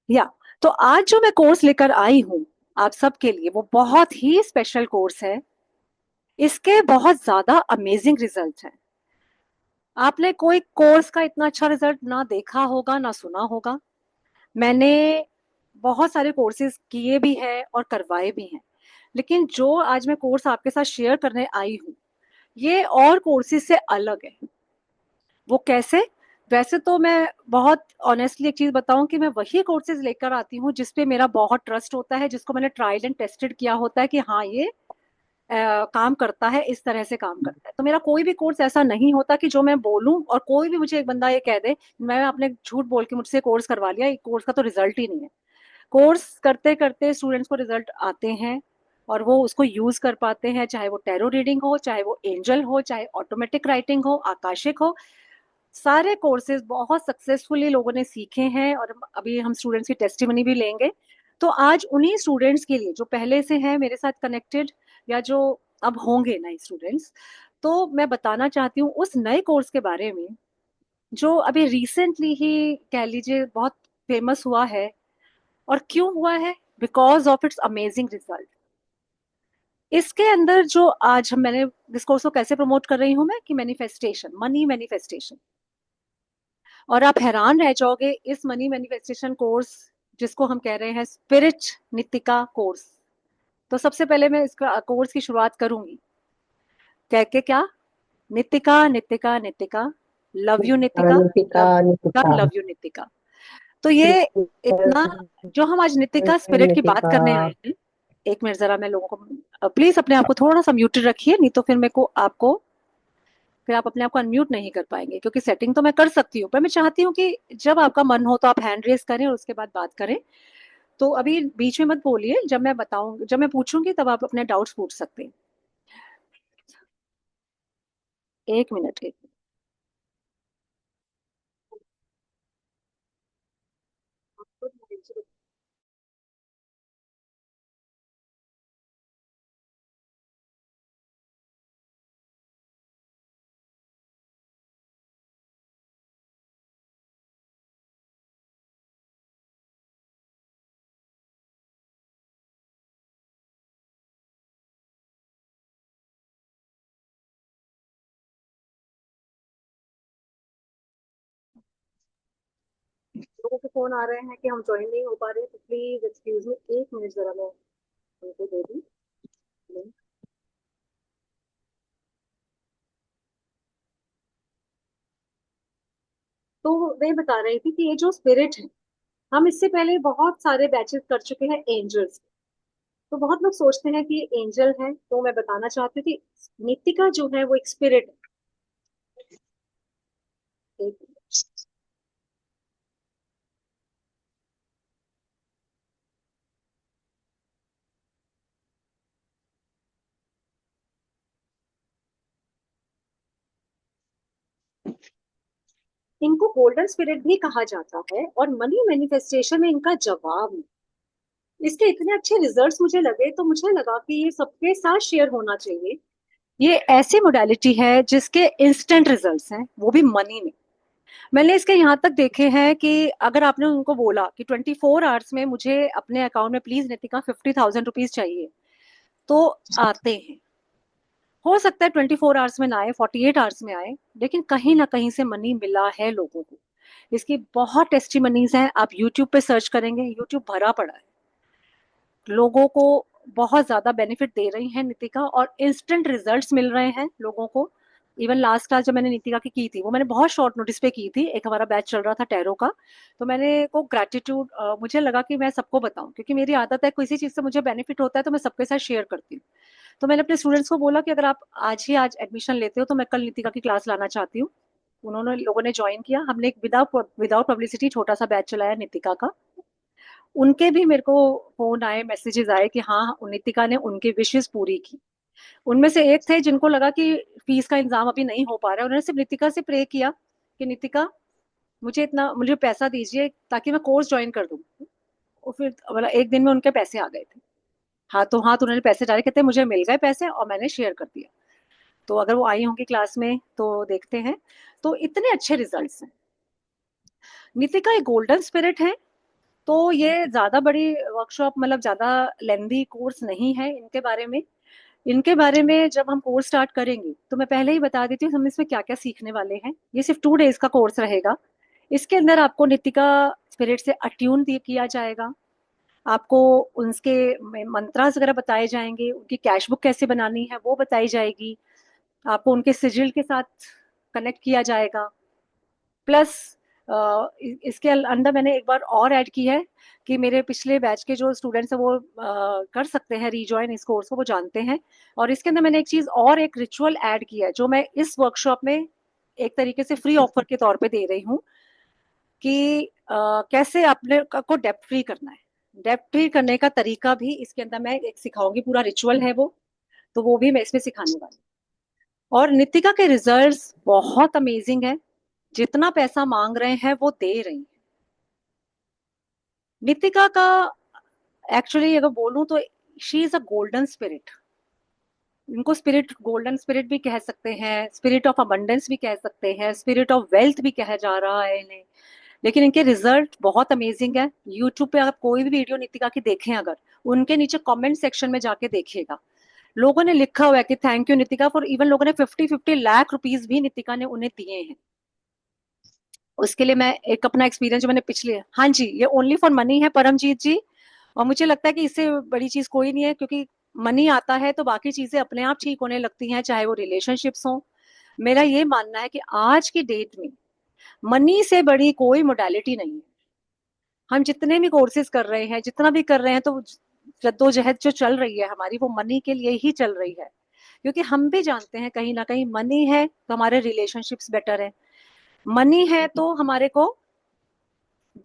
या तो आज जो मैं कोर्स लेकर आई हूँ आप सबके लिए, वो बहुत ही स्पेशल कोर्स है। इसके बहुत ज्यादा अमेजिंग रिजल्ट हैं। आपने कोई कोर्स का इतना अच्छा रिजल्ट ना देखा होगा ना सुना होगा। मैंने बहुत सारे कोर्सेज किए भी हैं और करवाए भी हैं, लेकिन जो आज मैं कोर्स आपके साथ शेयर करने आई हूँ, ये और कोर्सेज से अलग है। वो कैसे? वैसे तो मैं बहुत ऑनेस्टली एक चीज बताऊं कि मैं वही कोर्सेज लेकर आती हूँ जिस पे मेरा बहुत ट्रस्ट होता है, जिसको मैंने ट्राइल एंड टेस्टेड किया होता है कि हाँ ये काम करता है, इस तरह से काम करता है। तो मेरा कोई भी कोर्स ऐसा नहीं होता कि जो मैं बोलूं और कोई भी मुझे एक बंदा ये कह दे मैं आपने झूठ बोल के मुझसे कोर्स करवा लिया, ये कोर्स का तो रिजल्ट ही नहीं है। कोर्स करते करते स्टूडेंट्स को रिजल्ट आते हैं और वो उसको यूज कर पाते हैं, चाहे वो टैरो रीडिंग हो, चाहे वो एंजल हो, चाहे ऑटोमेटिक राइटिंग हो, आकाशिक हो। सारे कोर्सेज बहुत सक्सेसफुली लोगों ने सीखे हैं और अभी हम स्टूडेंट्स की टेस्टिमनी भी लेंगे। तो आज उन्हीं स्टूडेंट्स के लिए जो पहले से हैं मेरे साथ कनेक्टेड या जो अब होंगे नए स्टूडेंट्स, तो मैं बताना चाहती हूँ उस नए कोर्स के बारे में जो अभी रिसेंटली ही कह लीजिए बहुत फेमस हुआ है। और क्यों हुआ है? Because of its amazing result. इसके अंदर जो आज हम मैंने इस कोर्स को कैसे प्रमोट कर रही हूँ मैं कि मैनिफेस्टेशन, मनी मैनिफेस्टेशन। और आप हैरान रह जाओगे इस मनी मैनिफेस्टेशन कोर्स जिसको हम कह रहे हैं स्पिरिट नितिका कोर्स। तो सबसे पहले मैं इसका कोर्स की शुरुआत करूंगी कह के क्या, Nitika Nitika Nitika, love you Nitika, Nitika love Nitika love you Nitika. तो ये इतना, जो हम आज नितिका स्पिरिट की बात नितिका। करने आए हैं। एक मिनट जरा मैं लोगों को प्लीज अपने आप को थोड़ा सा म्यूटेड रखिए, नहीं तो फिर मेरे को आपको फिर आप अपने आप को अनम्यूट नहीं कर पाएंगे, क्योंकि सेटिंग तो मैं कर सकती हूँ पर मैं चाहती हूँ कि जब आपका मन हो तो आप हैंड रेस करें और उसके बाद बात करें। तो अभी बीच में मत बोलिए, जब मैं बताऊं जब मैं पूछूंगी तब आप अपने डाउट्स पूछ सकते हैं। एक मिनट एक मिनट। लोगों के फोन आ रहे हैं कि हम ज्वाइन नहीं हो पा रहे, तो प्लीज एक्सक्यूज मी, एक मिनट जरा मैं उनको दे दूं। तो वे बता रही थी कि ये जो स्पिरिट है, हम इससे पहले बहुत सारे बैचेस कर चुके हैं एंजल्स। तो बहुत लोग सोचते हैं कि ये एंजल है, तो मैं बताना चाहती हूँ कि नितिका जो है वो एक स्पिरिट है। इनको गोल्डन स्पिरिट भी कहा जाता है और मनी मैनिफेस्टेशन में इनका जवाब है। इसके इतने अच्छे रिजल्ट्स मुझे लगे तो मुझे लगा कि ये सबके साथ शेयर होना चाहिए। ये ऐसी मोडालिटी है जिसके इंस्टेंट रिजल्ट्स हैं, वो भी मनी में। मैंने इसके यहाँ तक देखे हैं कि अगर आपने उनको बोला कि 24 आवर्स में मुझे अपने अकाउंट में प्लीज नितिका 50,000 रुपीज चाहिए, तो आते हैं। हो सकता है 24 आवर्स में ना आए, 48 आवर्स में आए, लेकिन कहीं ना कहीं से मनी मिला है लोगों को। इसकी बहुत टेस्टिमनीज हैं, आप यूट्यूब पे सर्च करेंगे, यूट्यूब भरा पड़ा है। लोगों को बहुत ज्यादा बेनिफिट दे रही हैं नितिका और इंस्टेंट रिजल्ट्स मिल रहे हैं लोगों को। इवन लास्ट क्लास जब मैंने नितिका की थी वो मैंने बहुत शॉर्ट नोटिस पे की थी, एक हमारा बैच चल रहा था टैरो का। तो मैंने को ग्रेटिट्यूड मुझे लगा कि मैं सबको बताऊं, क्योंकि मेरी आदत है किसी चीज से मुझे बेनिफिट होता है तो मैं सबके साथ शेयर करती हूँ। तो मैंने अपने स्टूडेंट्स को बोला कि अगर आप आज एडमिशन लेते हो तो मैं कल नितिका की क्लास लाना चाहती हूँ। उन्होंने लोगों ने ज्वाइन किया, हमने एक विदाउट विदाउट पब्लिसिटी छोटा सा बैच चलाया नितिका का। उनके भी मेरे को फोन आए, मैसेजेस आए कि हाँ नितिका ने उनकी विशेष पूरी की। उनमें से एक थे जिनको लगा कि फीस का इंतजाम अभी नहीं हो पा रहा है, उन्होंने सिर्फ नितिका से प्रे किया कि नितिका मुझे पैसा दीजिए ताकि मैं कोर्स ज्वाइन कर दूं। और फिर मतलब एक दिन में उनके पैसे आ गए थे। हाथों हाथ उन्होंने पैसे डाले, कहते मुझे मिल गए पैसे और मैंने शेयर कर दिया। तो अगर वो आई होंगी क्लास में तो देखते हैं। तो इतने अच्छे रिजल्ट्स हैं। नितिका एक गोल्डन स्पिरिट है। तो ये ज्यादा बड़ी वर्कशॉप, मतलब ज्यादा लेंदी कोर्स नहीं है इनके बारे में। इनके बारे में जब हम कोर्स स्टार्ट करेंगे तो मैं पहले ही बता देती हूँ हम इसमें क्या क्या सीखने वाले हैं। ये सिर्फ 2 डेज का कोर्स रहेगा। इसके अंदर आपको नितिका स्पिरिट से अट्यून किया जाएगा। आपको उनके मंत्रास वगैरह बताए जाएंगे, उनकी कैश बुक कैसे बनानी है वो बताई जाएगी। आपको उनके सिजिल के साथ कनेक्ट किया जाएगा। प्लस इसके अंदर मैंने एक बार और ऐड की है कि मेरे पिछले बैच के जो स्टूडेंट्स हैं वो कर सकते हैं रीजॉइन इस कोर्स को, वो जानते हैं। और इसके अंदर मैंने एक चीज और, एक रिचुअल ऐड किया है जो मैं इस वर्कशॉप में एक तरीके से फ्री ऑफर के तौर पे दे रही हूँ कि कैसे अपने को डेप्ट फ्री करना है। डेप्ट फ्री करने का तरीका भी इसके अंदर मैं एक सिखाऊंगी, पूरा रिचुअल है वो, तो वो भी मैं इसमें सिखाने वाली हूँ। और नितिका के रिजल्ट्स बहुत अमेजिंग है। जितना पैसा मांग रहे हैं वो दे रही हैं। नितिका का एक्चुअली अगर बोलूं तो she is a golden spirit. इनको स्पिरिट, गोल्डन स्पिरिट भी कह सकते हैं, स्पिरिट ऑफ अबंडेंस भी कह सकते हैं, स्पिरिट ऑफ वेल्थ भी कहा जा रहा है इन्हें। लेकिन इनके रिजल्ट बहुत अमेजिंग है। यूट्यूब पे आप कोई भी वीडियो नितिका की देखें अगर, उनके नीचे कमेंट सेक्शन में जाके देखिएगा, लोगों ने लिखा हुआ है कि thank you Nitika for, even लोगों ने 50-50 लाख रुपीज भी नितिका ने उन्हें दिए हैं। उसके लिए मैं एक अपना एक्सपीरियंस जो मैंने पिछले, हाँ जी, ये ओनली फॉर मनी है परमजीत जी। और मुझे लगता है कि इससे बड़ी चीज कोई नहीं है, क्योंकि मनी आता है तो बाकी चीजें अपने आप ठीक होने लगती हैं, चाहे वो रिलेशनशिप्स हो। मेरा ये मानना है कि आज की डेट में मनी से बड़ी कोई मोडालिटी नहीं है। हम जितने भी कोर्सेज कर रहे हैं, जितना भी कर रहे हैं, तो जद्दोजहद जो चल रही है हमारी वो मनी के लिए ही चल रही है। क्योंकि हम भी जानते हैं कहीं ना कहीं मनी है तो हमारे रिलेशनशिप्स बेटर है। मनी है तो हमारे को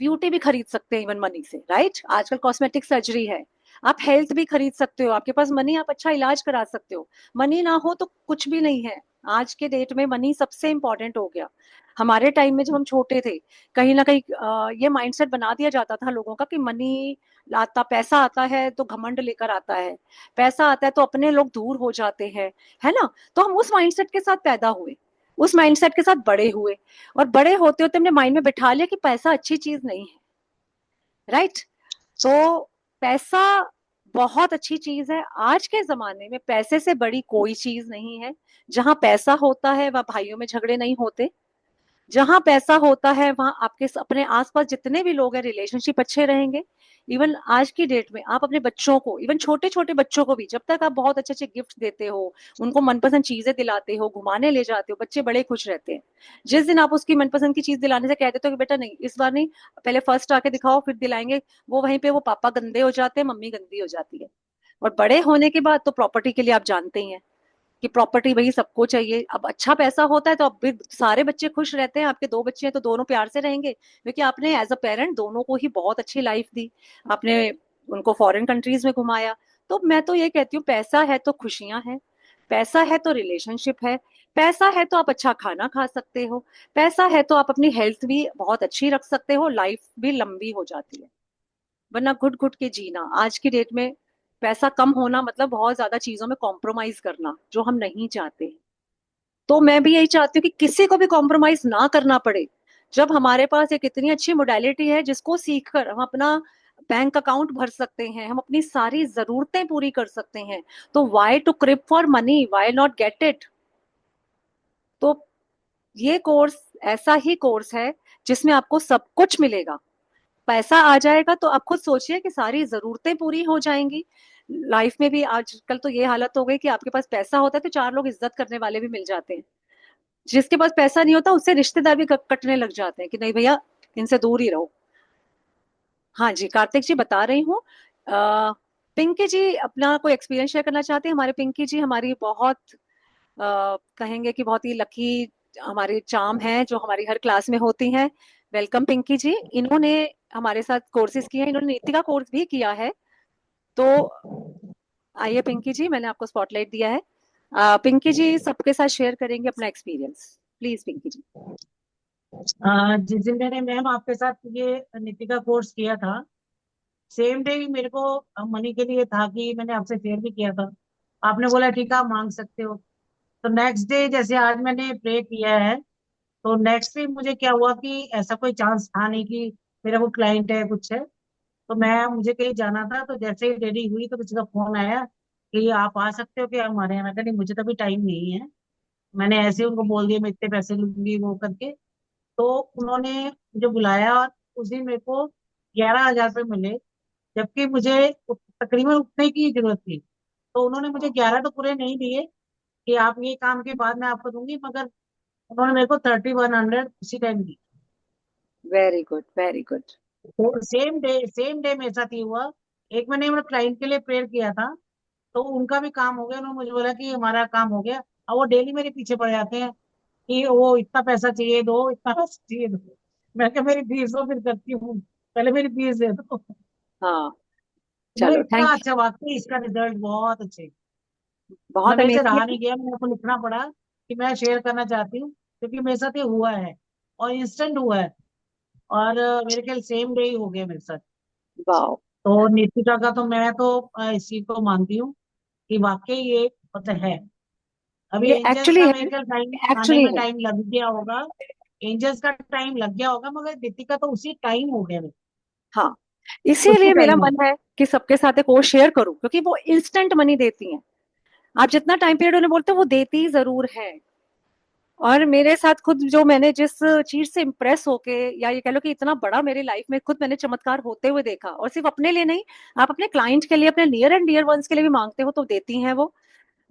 ब्यूटी भी खरीद सकते हैं इवन मनी से, राइट? आजकल कॉस्मेटिक सर्जरी है, आप हेल्थ भी खरीद सकते हो, आपके पास मनी, आप अच्छा इलाज करा सकते हो। मनी ना हो तो कुछ भी नहीं है। आज के डेट में मनी सबसे इंपॉर्टेंट हो गया। हमारे टाइम में जब हम छोटे थे, कहीं ना कहीं ये माइंडसेट बना दिया जाता था लोगों का कि मनी आता, पैसा आता है तो घमंड लेकर आता है, पैसा आता है तो अपने लोग दूर हो जाते हैं, है ना? तो हम उस माइंडसेट के साथ पैदा हुए, उस माइंडसेट के साथ बड़े हुए। और बड़े होते होते हमने माइंड में बिठा लिया कि पैसा अच्छी चीज नहीं है, राइट? तो पैसा बहुत अच्छी चीज है। आज के जमाने में पैसे से बड़ी कोई चीज नहीं है। जहां पैसा होता है वहां भाइयों में झगड़े नहीं होते। जहां पैसा होता है वहां आपके अपने आसपास जितने भी लोग हैं रिलेशनशिप अच्छे रहेंगे। इवन आज की डेट में आप अपने बच्चों को, इवन छोटे छोटे बच्चों को भी, जब तक आप बहुत अच्छे अच्छे गिफ्ट देते हो, उनको मनपसंद चीजें दिलाते हो, घुमाने ले जाते हो, बच्चे बड़े खुश रहते हैं। जिस दिन आप उसकी मनपसंद की चीज दिलाने से कह देते हो कि बेटा नहीं इस बार नहीं, पहले फर्स्ट आके दिखाओ फिर दिलाएंगे, वो वहीं पे वो पापा गंदे हो जाते हैं, मम्मी गंदी हो जाती है। और बड़े होने के बाद तो प्रॉपर्टी के लिए आप जानते ही हैं कि प्रॉपर्टी भाई सबको चाहिए। अब अच्छा पैसा होता है तो अब भी सारे बच्चे खुश रहते हैं। आपके 2 बच्चे हैं तो दोनों प्यार से रहेंगे, क्योंकि आपने एज अ पेरेंट दोनों को ही बहुत अच्छी लाइफ दी। आपने उनको फॉरेन कंट्रीज में घुमाया। तो मैं तो ये कहती हूँ, पैसा है तो खुशियां हैं, पैसा है तो रिलेशनशिप है, पैसा है तो आप अच्छा खाना खा सकते हो, पैसा है तो आप अपनी हेल्थ भी बहुत अच्छी रख सकते हो, लाइफ भी लंबी हो जाती है। वरना घुट घुट के जीना आज की डेट में, पैसा कम होना मतलब बहुत ज्यादा चीजों में कॉम्प्रोमाइज करना, जो हम नहीं चाहते। तो मैं भी यही चाहती हूँ कि किसी को भी कॉम्प्रोमाइज ना करना पड़े। जब हमारे पास एक इतनी अच्छी मोडालिटी है जिसको सीखकर हम अपना बैंक अकाउंट भर सकते हैं, हम अपनी सारी जरूरतें पूरी कर सकते हैं, तो why to crib for money, why not get it? तो ये कोर्स ऐसा ही कोर्स है जिसमें आपको सब कुछ मिलेगा। पैसा आ जाएगा तो आप खुद सोचिए कि सारी जरूरतें पूरी हो जाएंगी। लाइफ में भी आजकल तो ये हालत हो गई कि आपके पास पैसा होता है तो 4 लोग इज्जत करने वाले भी मिल जाते हैं। जिसके पास पैसा नहीं होता उससे रिश्तेदार भी कटने लग जाते हैं कि नहीं भैया, इनसे दूर ही रहो। हाँ जी, कार्तिक जी बता रही हूँ। पिंकी जी अपना कोई एक्सपीरियंस शेयर करना चाहते हैं? हमारे पिंकी जी हमारी बहुत कहेंगे कि बहुत ही लकी हमारी चाम है जो हमारी हर क्लास में होती हैं। वेलकम पिंकी जी। इन्होंने हमारे साथ कोर्सेज किए हैं, इन्होंने नीति का कोर्स भी किया है। तो आइए पिंकी जी, मैंने आपको स्पॉटलाइट दिया है। पिंकी जी सबके साथ शेयर करेंगे अपना एक्सपीरियंस। प्लीज पिंकी जी। जिस दिन मैंने मैम आपके साथ ये नीति का कोर्स किया था, सेम डे ही मेरे को मनी के लिए था कि मैंने आपसे शेयर भी किया था। आपने बोला ठीक है आप मांग सकते हो। तो नेक्स्ट डे जैसे आज मैंने प्रे किया है, तो नेक्स्ट डे मुझे क्या हुआ कि ऐसा कोई चांस था नहीं कि मेरा वो क्लाइंट है कुछ है। तो मैं मुझे कहीं जाना था, तो जैसे ही रेडी हुई तो किसी का फोन आया कि आप आ सकते हो कि हमारे यहाँ। मैं कहा नहीं, मुझे तो अभी टाइम नहीं है। मैंने ऐसे ही उनको बोल दिया मैं इतने पैसे लूंगी वो करके। तो उन्होंने मुझे बुलाया और उस दिन मेरे को 11,000 रुपये मिले, जबकि मुझे तकरीबन उतने की जरूरत थी। तो उन्होंने मुझे 11 तो पूरे नहीं दिए कि आप ये काम के बाद मैं आपको दूंगी, मगर उन्होंने मेरे को 3100 उसी टाइम दी। Very good, very good. तो सेम डे मेरे साथ ही हुआ। एक मैंने अपने क्लाइंट के लिए प्रेयर किया था, तो उनका भी काम हो गया। उन्होंने मुझे बोला कि हमारा काम हो गया। और वो डेली मेरे पीछे पड़ जाते हैं कि वो इतना पैसा चाहिए दो, इतना पैसा चाहिए दो। मैं क्या, मेरी फीस दो फिर करती हूँ, पहले मेरी फीस दे दो। हाँ, मगर चलो, इतना थैंक यू। अच्छा, वाकई इसका रिजल्ट बहुत अच्छे। मैं बहुत मेरे से अमेजिंग रहा है। नहीं गया, मेरे को लिखना पड़ा कि मैं शेयर करना चाहती हूँ, क्योंकि मेरे साथ ये हुआ है और इंस्टेंट हुआ है। और मेरे ख्याल सेम डे ही हो गया मेरे साथ। वाह। तो नितिका का तो मैं तो इस चीज को मानती हूँ कि वाकई ये मतलब है। अभी ये एंजल्स एक्चुअली का है, मेरे ख्याल टाइम आने एक्चुअली में है। टाइम लग गया होगा। एंजल्स का टाइम लग गया होगा, मगर नितिका तो उसी टाइम हो गया मेरे। हाँ, उसी इसीलिए मेरा टाइम हो मन है कि सबके साथ एक कोर्स शेयर करूं, क्योंकि वो इंस्टेंट मनी देती हैं। आप जितना टाइम पीरियड उन्हें बोलते हो वो देती जरूर है। और मेरे साथ खुद जो मैंने जिस चीज से इम्प्रेस होके, या ये कह लो कि इतना बड़ा मेरी लाइफ में खुद मैंने चमत्कार होते हुए देखा, और सिर्फ अपने लिए नहीं, आप अपने क्लाइंट के लिए, अपने नियर एंड डियर वंस के लिए भी मांगते हो तो देती हैं वो।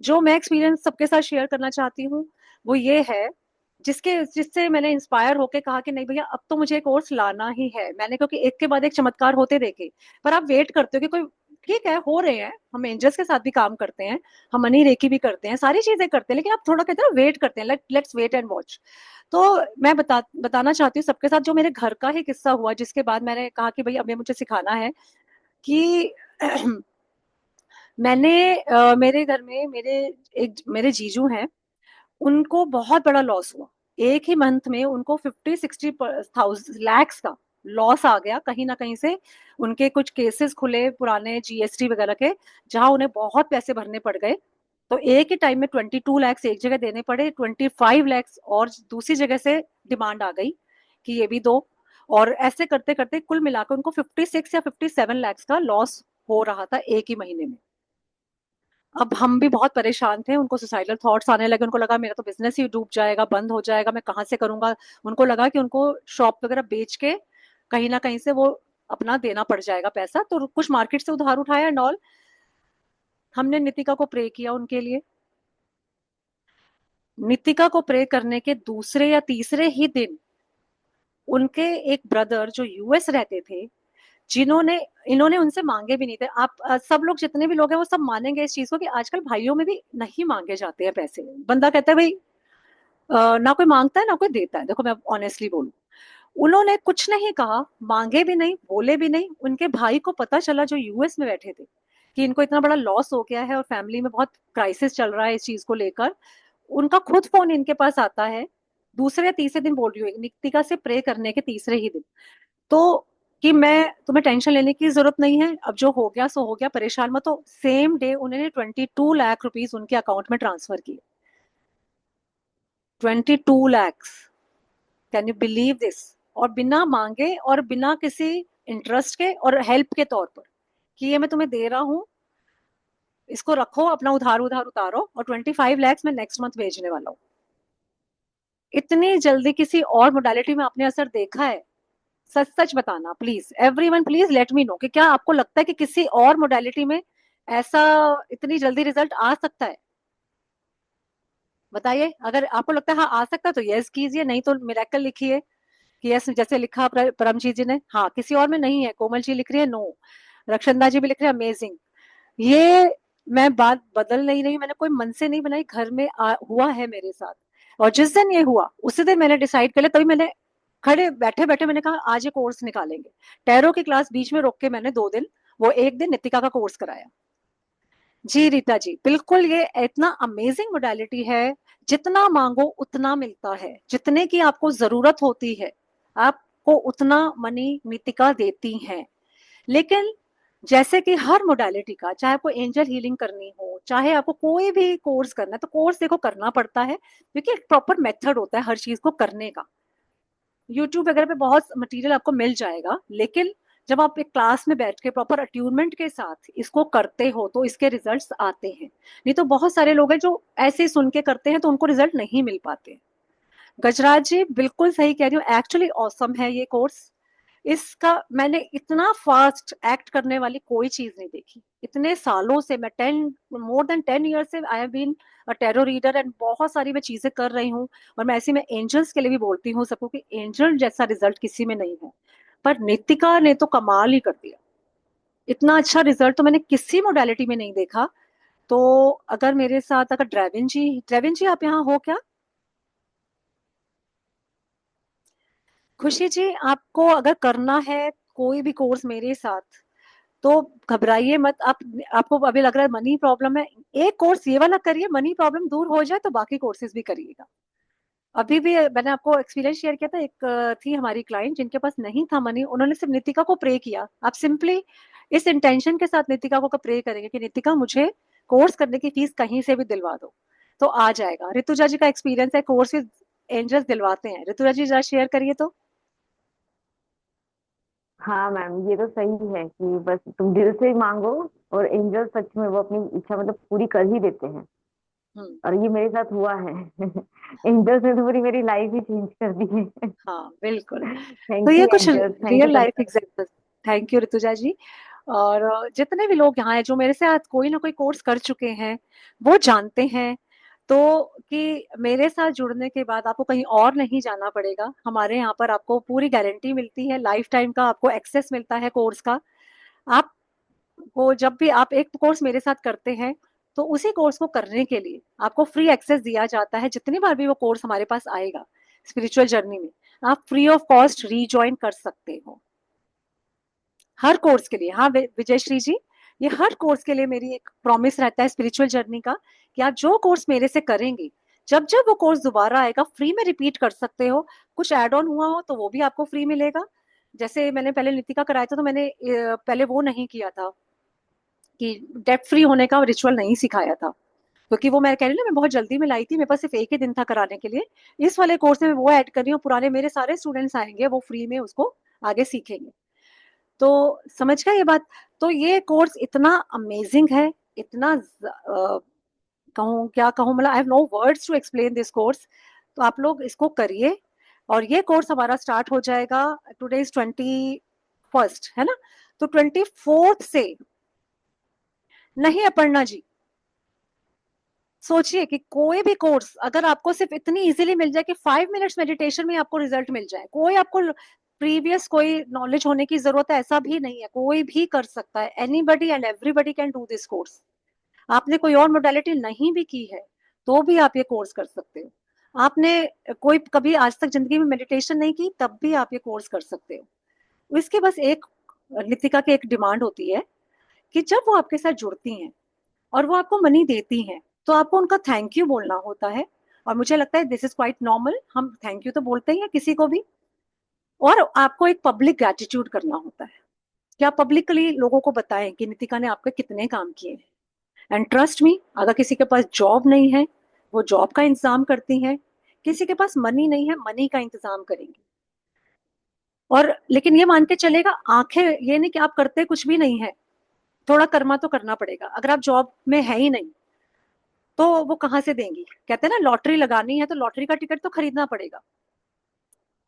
जो मैं एक्सपीरियंस सबके साथ शेयर करना चाहती हूँ वो ये है, जिससे मैंने इंस्पायर होके कहा कि नहीं भैया, अब तो मुझे कोर्स लाना ही है मैंने, क्योंकि एक के बाद एक चमत्कार होते देखे। पर आप वेट करते हो कि कोई, ठीक है हो रहे हैं, हम एंजल्स के साथ भी काम करते हैं, हम मनी रेकी भी करते हैं, सारी चीजें करते हैं, लेकिन आप थोड़ा कहते हैं वेट करते हैं, लेट्स वेट एंड वॉच। तो मैं बताना चाहती हूँ सबके साथ जो मेरे घर का ही किस्सा हुआ, जिसके बाद मैंने कहा कि भाई अब ये मुझे सिखाना है कि मैंने मेरे घर में मेरे जीजू हैं, उनको बहुत बड़ा लॉस हुआ। एक ही मंथ में उनको 50-60 लैक्स का लॉस आ गया कहीं ना कहीं से। उनके कुछ केसेस खुले पुराने जीएसटी वगैरह के, जहां उन्हें बहुत पैसे भरने पड़ गए। तो एक ही टाइम में 22 लैक्स एक जगह देने पड़े, 25 लैक्स और दूसरी जगह से डिमांड आ गई कि ये भी दो। और ऐसे करते करते कुल मिलाकर उनको 56 या 57 लैक्स का लॉस हो रहा था एक ही महीने में। अब हम भी बहुत परेशान थे, उनको सुसाइडल थॉट्स आने लगे, उनको लगा मेरा तो बिजनेस ही डूब जाएगा, बंद हो जाएगा, मैं कहाँ से करूंगा। उनको लगा कि उनको शॉप वगैरह बेच के कहीं ना कहीं से वो अपना देना पड़ जाएगा पैसा, तो कुछ मार्केट से उधार उठाया एंड ऑल। हमने नितिका को प्रे किया उनके लिए। नितिका को प्रे करने के दूसरे या तीसरे ही दिन उनके एक ब्रदर जो यूएस रहते थे, जिन्होंने, इन्होंने उनसे मांगे भी नहीं थे। आप सब लोग जितने भी लोग हैं वो सब मानेंगे इस चीज को कि आजकल भाइयों में भी नहीं मांगे जाते हैं पैसे। बंदा कहता है भाई, ना कोई मांगता है ना कोई देता है। देखो मैं ऑनेस्टली बोलूं, उन्होंने कुछ नहीं कहा, मांगे भी नहीं, बोले भी नहीं। उनके भाई को पता चला जो यूएस में बैठे थे कि इनको इतना बड़ा लॉस हो गया है और फैमिली में बहुत क्राइसिस चल रहा है इस चीज को लेकर। उनका खुद फोन इनके पास आता है दूसरे या तीसरे दिन, बोल रही हूँ नितिका से प्रे करने के तीसरे ही दिन, तो कि मैं तुम्हें टेंशन लेने की जरूरत नहीं है, अब जो हो गया सो हो गया, परेशान मत हो। सेम डे उन्होंने 22 लाख रुपीज उनके अकाउंट में ट्रांसफर किए। 22 lakhs, can you believe this? और बिना मांगे और बिना किसी इंटरेस्ट के और हेल्प के तौर पर, कि ये मैं तुम्हें दे रहा हूँ, इसको रखो, अपना उधार उधार उतारो, और 25 लैक्स में नेक्स्ट मंथ भेजने वाला हूँ। इतनी जल्दी किसी और मोडालिटी में आपने असर देखा है? सच सच बताना please, everyone please let me know कि क्या आपको लगता है कि किसी और मोडालिटी में ऐसा इतनी जल्दी रिजल्ट आ सकता है? बताइए, अगर आपको लगता है हाँ आ सकता है तो यस कीजिए, नहीं तो मिरेकल लिखिए कि यस, जैसे लिखा परमजीत जी ने। हाँ, किसी और में नहीं है, कोमल जी लिख रही है नो, रक्षंदा जी भी लिख रहे हैं अमेजिंग। ये मैं बात बदल नहीं रही, मैंने कोई मन से नहीं बनाई, घर में हुआ है मेरे साथ। और जिस दिन ये हुआ उसी दिन मैंने डिसाइड कर लिया, तभी मैंने खड़े बैठे बैठे मैंने कहा आज ये कोर्स निकालेंगे। टैरो की क्लास बीच में रोक के मैंने 2 दिन, वो एक दिन नितिका का कोर्स कराया। जी रीता जी, बिल्कुल ये इतना अमेजिंग मोडालिटी है। जितना मांगो उतना मिलता है, जितने की आपको जरूरत होती है आपको उतना मनी नितिका देती हैं। लेकिन जैसे कि हर मोडालिटी का, चाहे आपको एंजल हीलिंग करनी हो, चाहे आपको कोई भी कोर्स करना है, तो कोर्स देखो करना पड़ता है, क्योंकि एक प्रॉपर मेथड होता है हर चीज को करने का। यूट्यूब वगैरह पे बहुत मटेरियल आपको मिल जाएगा, लेकिन जब आप एक क्लास में बैठ के प्रॉपर अट्यूनमेंट के साथ इसको करते हो तो इसके रिजल्ट्स आते हैं। नहीं तो बहुत सारे लोग हैं जो ऐसे ही सुन के करते हैं तो उनको रिजल्ट नहीं मिल पाते। गजराज जी बिल्कुल सही कह रही हूँ, एक्चुअली ऑसम है ये कोर्स। इसका मैंने इतना फास्ट एक्ट करने वाली कोई चीज नहीं देखी इतने सालों से। मैं 10 more than 10 years से I have been a tarot reader and बहुत सारी मैं चीजें कर रही हूँ। और मैं ऐसे में एंजल्स के लिए भी बोलती हूँ सबको कि एंजल जैसा रिजल्ट किसी में नहीं है। पर नितिका ने तो कमाल ही कर दिया। इतना अच्छा रिजल्ट तो मैंने किसी मोडालिटी में नहीं देखा। तो अगर मेरे साथ अगर ड्रेविन जी आप यहाँ हो क्या? खुशी जी आपको अगर करना है कोई भी कोर्स मेरे साथ तो घबराइए मत आप। आपको अभी लग रहा है मनी प्रॉब्लम है, एक कोर्स ये वाला करिए, मनी प्रॉब्लम दूर हो जाए तो बाकी कोर्सेज भी करिएगा। अभी भी मैंने आपको एक्सपीरियंस शेयर किया था, एक थी हमारी क्लाइंट जिनके पास नहीं था मनी, उन्होंने सिर्फ नितिका को प्रे किया। आप सिंपली इस इंटेंशन के साथ नितिका को प्रे करेंगे कि नितिका मुझे कोर्स करने की फीस कहीं से भी दिलवा दो, तो आ जाएगा। ऋतुजा जी का एक्सपीरियंस है, कोर्स विद एंजल्स दिलवाते हैं। ऋतुजा जी जरा शेयर करिए तो। हाँ मैम, ये तो सही है कि बस तुम दिल से मांगो और एंजल सच में वो अपनी इच्छा मतलब पूरी कर ही देते हैं। हम्म। और ये मेरे साथ हुआ है। एंजल्स ने तो पूरी मेरी लाइफ ही चेंज कर दी है। हाँ बिल्कुल। तो थैंक ये यू कुछ angels, thank you real life example. Thank you Rituja ji. और जितने भी लोग यहाँ हैं जो मेरे साथ कोई ना कोई कोर्स कर चुके हैं वो जानते हैं तो कि मेरे साथ जुड़ने के बाद आपको कहीं और नहीं जाना पड़ेगा। हमारे यहाँ पर आपको पूरी गारंटी मिलती है, लाइफ टाइम का आपको एक्सेस मिलता है कोर्स का। आपको जब भी आप एक कोर्स मेरे साथ करते हैं तो उसी कोर्स को करने के लिए आपको फ्री एक्सेस दिया जाता है। जितनी बार भी वो कोर्स हमारे पास आएगा स्पिरिचुअल जर्नी में, आप फ्री ऑफ कॉस्ट रीज्वाइन कर सकते हो हर कोर्स के लिए। हाँ विजय श्री जी, ये हर कोर्स के लिए मेरी एक प्रॉमिस रहता है स्पिरिचुअल जर्नी का कि आप जो कोर्स मेरे से करेंगे जब जब वो कोर्स दोबारा आएगा फ्री में रिपीट कर सकते हो। कुछ एड ऑन हुआ हो तो वो भी आपको फ्री मिलेगा। जैसे मैंने पहले नितिका कराया था तो मैंने पहले वो नहीं किया था कि डेट फ्री होने का रिचुअल नहीं सिखाया था, क्योंकि वो मैं कह रही हूँ ना मैं बहुत जल्दी में लाई थी, मेरे पास सिर्फ एक ही दिन था कराने के लिए। इस वाले कोर्स में मैं वो ऐड कर रही हूँ, पुराने मेरे सारे स्टूडेंट्स आएंगे वो फ्री में उसको आगे सीखेंगे। तो समझ गए ये बात। तो ये कोर्स इतना अमेजिंग है, इतना कहूँ क्या कहूँ, मतलब I have no words to explain this course. तो आप लोग इसको करिए। और ये कोर्स हमारा स्टार्ट हो जाएगा, टुडे इज 21st है ना, तो 24th से। नहीं अपर्णा जी, सोचिए कि कोई भी कोर्स अगर आपको सिर्फ इतनी इजीली मिल जाए कि 5 मिनट्स मेडिटेशन में आपको रिजल्ट मिल जाए, कोई आपको प्रीवियस कोई नॉलेज होने की जरूरत है ऐसा भी नहीं है, कोई भी कर सकता है। Anybody and everybody can do this course. आपने कोई और मोडालिटी नहीं भी की है तो भी आप ये कोर्स कर सकते हो। आपने कोई कभी आज तक जिंदगी में मेडिटेशन नहीं की तब भी आप ये कोर्स कर सकते हो। इसके बस एक नितिका की एक डिमांड होती है कि जब वो आपके साथ जुड़ती हैं और वो आपको मनी देती हैं तो आपको उनका थैंक यू बोलना होता है। और मुझे लगता है दिस इज क्वाइट नॉर्मल, हम थैंक यू तो बोलते ही हैं किसी को भी। और आपको एक पब्लिक ग्रेटिट्यूड करना होता है कि आप पब्लिकली लोगों को बताएं कि नितिका ने आपके कितने काम किए हैं। एंड ट्रस्ट मी, अगर किसी के पास जॉब नहीं है वो जॉब का इंतजाम करती हैं, किसी के पास मनी नहीं है मनी का इंतजाम करेंगी। और लेकिन ये मान के चलेगा आंखें ये नहीं कि आप करते कुछ भी नहीं है, थोड़ा कर्मा तो करना पड़ेगा। अगर आप जॉब में है ही नहीं तो वो कहाँ से देंगी? कहते हैं ना लॉटरी लगानी है तो लॉटरी का टिकट तो खरीदना पड़ेगा।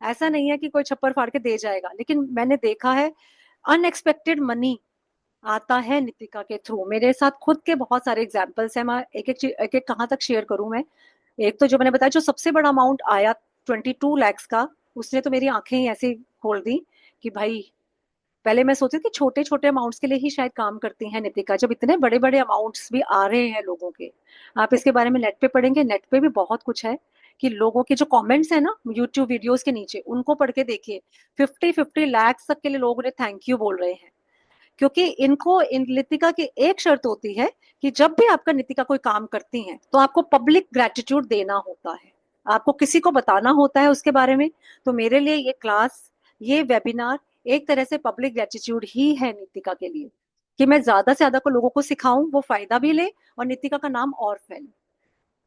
ऐसा नहीं है कि कोई छप्पर फाड़ के दे जाएगा। लेकिन मैंने देखा है अनएक्सपेक्टेड मनी आता है नितिका के थ्रू। मेरे साथ खुद के बहुत सारे एग्जाम्पल्स हैं, मैं एक एक कहाँ तक शेयर करूं मैं। एक तो जो मैंने बताया जो सबसे बड़ा अमाउंट आया 22 lakhs का, उसने तो मेरी आंखें ही ऐसे खोल दी कि भाई पहले मैं सोचती थी छोटे छोटे अमाउंट्स के लिए ही शायद काम करती हैं नितिका, जब इतने बड़े बड़े अमाउंट्स भी आ रहे हैं लोगों के। आप इसके बारे में नेट पे पढ़ेंगे, नेट पे भी बहुत कुछ है कि लोगों के जो कमेंट्स है ना यूट्यूब वीडियोस के नीचे उनको पढ़ के देखिए। 50-50 lakhs तक के लिए लोग उन्हें थैंक यू बोल रहे हैं। क्योंकि इनको इन नितिका की एक शर्त होती है कि जब भी आपका नितिका कोई काम करती हैं तो आपको पब्लिक ग्रेटिट्यूड देना होता है, आपको किसी को बताना होता है उसके बारे में। तो मेरे लिए ये क्लास, ये वेबिनार एक तरह से पब्लिक ग्रेटिट्यूड ही है नितिका के लिए, कि मैं ज्यादा से ज्यादा को लोगों को सिखाऊं वो फायदा भी ले और नितिका का नाम और फैले।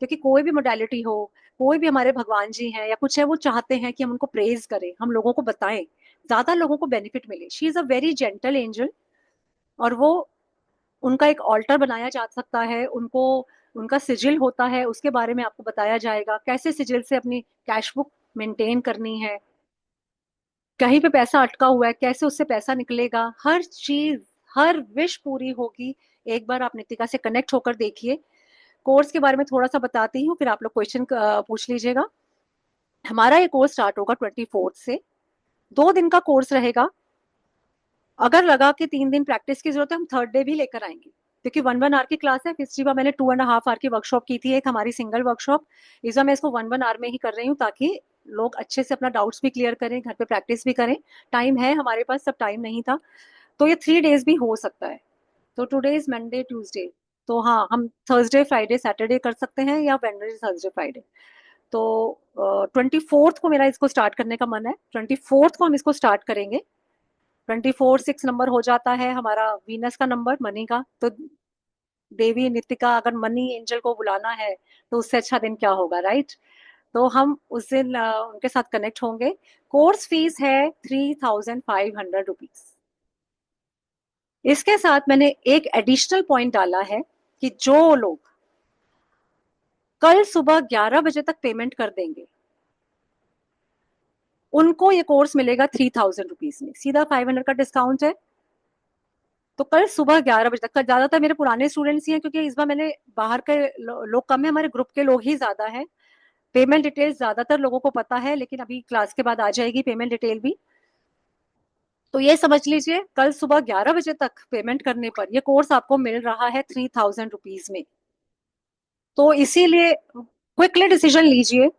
क्योंकि कोई भी मोडालिटी हो, कोई भी हमारे भगवान जी हैं या कुछ है, वो चाहते हैं कि हम उनको प्रेज करें, हम लोगों को बताएं ज्यादा लोगों को बेनिफिट मिले। She is a very gentle angel, और वो, उनका एक ऑल्टर बनाया जा सकता है उनको, उनका सिजिल होता है, उसके बारे में आपको बताया जाएगा कैसे सिजिल से अपनी कैश बुक मेंटेन करनी है, कहीं पे पैसा अटका हुआ है कैसे उससे पैसा निकलेगा, हर चीज, हर विश पूरी होगी। एक बार आप नितिका से कनेक्ट होकर देखिए। कोर्स के बारे में थोड़ा सा बताती हूँ, फिर आप लोग क्वेश्चन पूछ लीजिएगा। हमारा ये कोर्स स्टार्ट होगा 24 से, 2 दिन का कोर्स रहेगा। अगर लगा कि 3 दिन प्रैक्टिस की जरूरत है, हम थर्ड डे भी लेकर आएंगे, क्योंकि 1-1 आवर की क्लास है। पिछली बार मैंने 2.5 आवर की वर्कशॉप की थी, एक हमारी सिंगल वर्कशॉप। इस बार मैं इसको 1-1 आवर में ही कर रही हूँ, ताकि लोग अच्छे से अपना डाउट्स भी क्लियर करें, घर पे प्रैक्टिस भी करें। टाइम है हमारे पास, सब टाइम नहीं था, तो ये 3 डेज भी हो सकता है। तो टुडे इज मंडे ट्यूसडे, तो हाँ, हम थर्सडे फ्राइडे सैटरडे कर सकते हैं, या वेडनेसडे थर्सडे फ्राइडे। तो 24th को मेरा इसको स्टार्ट करने का मन है, 24th को हम इसको स्टार्ट करेंगे। 24 6 नंबर हो जाता है हमारा वीनस का नंबर, मनी का। तो देवी नितिका, अगर मनी एंजल को बुलाना है तो उससे अच्छा दिन क्या होगा, राइट? तो हम उस दिन उनके साथ कनेक्ट होंगे। कोर्स फीस है 3,500 रुपीज। इसके साथ मैंने एक एडिशनल पॉइंट डाला है कि जो लोग कल सुबह 11 बजे तक पेमेंट कर देंगे, उनको ये कोर्स मिलेगा 3,000 रुपीज में, सीधा 500 का डिस्काउंट है। तो कल सुबह 11 बजे तक, ज्यादातर मेरे पुराने स्टूडेंट्स ही हैं, क्योंकि इस बार मैंने बाहर के लोग कम है, हमारे ग्रुप के लोग ही ज्यादा हैं। पेमेंट डिटेल्स ज्यादातर लोगों को पता है, लेकिन अभी क्लास के बाद आ जाएगी पेमेंट डिटेल भी। तो ये समझ लीजिए, कल सुबह 11 बजे तक पेमेंट करने पर ये कोर्स आपको मिल रहा है 3,000 रुपीज में। तो इसीलिए क्विकली डिसीजन लीजिए।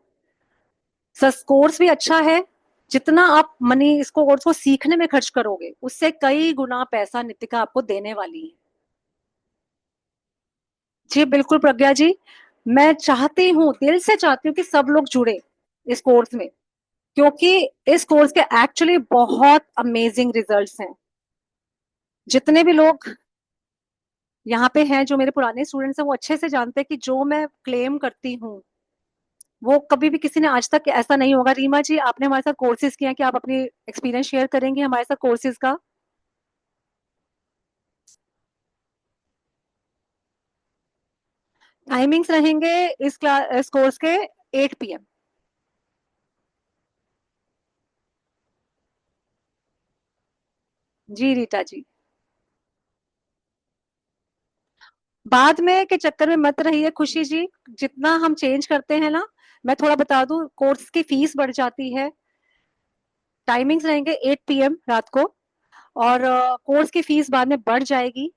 सस कोर्स भी अच्छा है, जितना आप मनी इसको कोर्स को सीखने में खर्च करोगे, उससे कई गुना पैसा नितिका आपको देने वाली है। जी बिल्कुल प्रज्ञा जी, मैं चाहती हूँ, दिल से चाहती हूँ कि सब लोग जुड़े इस कोर्स में, क्योंकि इस कोर्स के एक्चुअली बहुत अमेजिंग रिजल्ट्स हैं। जितने भी लोग यहाँ पे हैं जो मेरे पुराने स्टूडेंट्स हैं, वो अच्छे से जानते हैं कि जो मैं क्लेम करती हूँ वो कभी भी किसी ने आज तक ऐसा नहीं होगा। रीमा जी, आपने हमारे साथ कोर्सेज किए हैं, कि आप अपनी एक्सपीरियंस शेयर करेंगे हमारे साथ कोर्सेज का? टाइमिंग्स रहेंगे इस कोर्स के 8 PM। जी रीटा जी, बाद में के चक्कर में मत रहिए खुशी जी। जितना हम चेंज करते हैं ना, मैं थोड़ा बता दूं, कोर्स की फीस बढ़ जाती है। टाइमिंग्स रहेंगे 8 PM रात को, और कोर्स की फीस बाद में बढ़ जाएगी।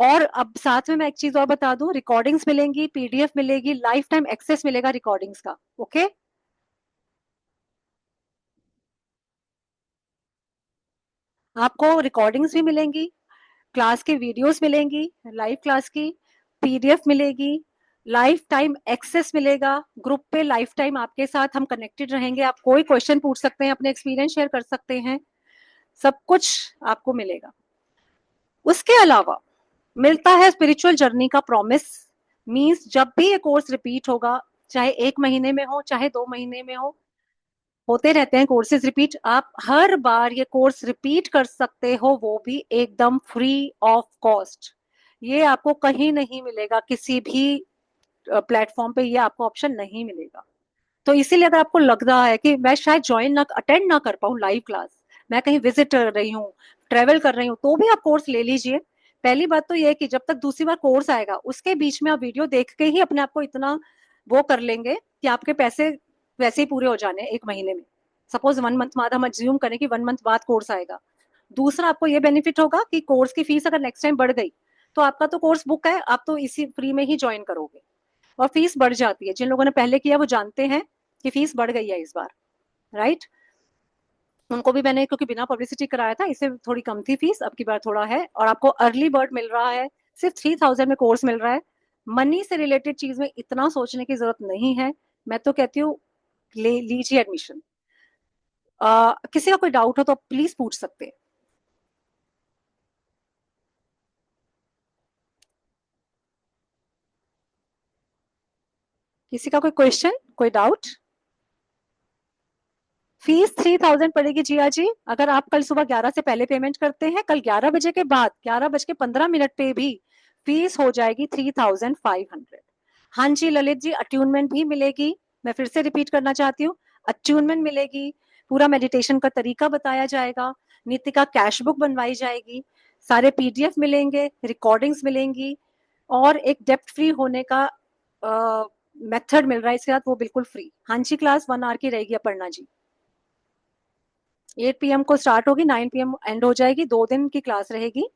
और अब साथ में मैं एक चीज और बता दूं, रिकॉर्डिंग्स मिलेंगी, PDF मिलेगी, लाइफ टाइम एक्सेस मिलेगा रिकॉर्डिंग्स का। ओके, आपको रिकॉर्डिंग्स भी मिलेंगी, क्लास की वीडियोस मिलेंगी, लाइव क्लास की PDF मिलेगी, लाइफ टाइम एक्सेस मिलेगा ग्रुप पे। लाइफ टाइम आपके साथ हम कनेक्टेड रहेंगे, आप कोई क्वेश्चन पूछ सकते हैं, अपने एक्सपीरियंस शेयर कर सकते हैं, सब कुछ आपको मिलेगा। उसके अलावा मिलता है स्पिरिचुअल जर्नी का प्रॉमिस। मींस जब भी ये कोर्स रिपीट होगा, चाहे 1 महीने में हो चाहे 2 महीने में हो, होते रहते हैं कोर्सेज रिपीट, आप हर बार ये कोर्स रिपीट कर सकते हो, वो भी एकदम फ्री ऑफ कॉस्ट। ये आपको कहीं नहीं मिलेगा, किसी भी प्लेटफॉर्म पे ये आपको ऑप्शन नहीं मिलेगा। तो इसीलिए अगर आपको लग रहा है कि मैं शायद ज्वाइन ना, अटेंड ना कर पाऊँ लाइव क्लास, मैं कहीं विजिट कर रही हूँ, ट्रेवल कर रही हूँ, तो भी आप कोर्स ले लीजिए। पहली बात तो ये है कि जब तक दूसरी बार कोर्स आएगा, उसके बीच में आप वीडियो देख के ही अपने आप को इतना वो कर लेंगे कि आपके पैसे वैसे ही पूरे हो जाने 1 महीने में। सपोज 1 मंथ बाद हम अज्यूम करें कि 1 मंथ बाद कोर्स आएगा। दूसरा, आपको ये बेनिफिट होगा कि कोर्स की फीस अगर नेक्स्ट टाइम बढ़ गई, तो आपका तो कोर्स बुक है, आप तो इसी फ्री में ही ज्वाइन करोगे। और फीस बढ़ जाती है, जिन लोगों ने पहले किया वो जानते हैं कि फीस बढ़ गई है इस बार, राइट? उनको भी मैंने, क्योंकि बिना पब्लिसिटी कराया था, इससे थोड़ी कम थी फीस, अब की बार थोड़ा है। और आपको अर्ली बर्ड मिल रहा है, सिर्फ 3,000 में कोर्स मिल रहा है। मनी से रिलेटेड चीज में इतना सोचने की जरूरत नहीं है। मैं तो कहती हूँ, ले लीजिए एडमिशन। किसी का कोई डाउट हो तो प्लीज पूछ सकते हैं। किसी का कोई क्वेश्चन, कोई डाउट? फीस 3000 पड़ेगी जिया जी। अगर आप कल सुबह 11 से पहले पेमेंट करते हैं, कल 11 बजे के बाद 11:15 पे भी फीस हो जाएगी 3500। हाँ जी ललित जी, अट्यूनमेंट भी मिलेगी। मैं फिर से रिपीट करना चाहती हूँ, अट्यूनमेंट मिलेगी, पूरा मेडिटेशन का तरीका बताया जाएगा, नितिका कैश बुक बनवाई जाएगी, सारे पीडीएफ मिलेंगे, रिकॉर्डिंग्स मिलेंगी, और एक डेप्थ फ्री होने का मेथड मिल रहा है इसके साथ, वो बिल्कुल फ्री। हाँ जी, क्लास 1 आवर की रहेगी अपर्णा जी। 8 PM को स्टार्ट होगी, 9 PM एंड हो जाएगी, 2 दिन की क्लास रहेगी।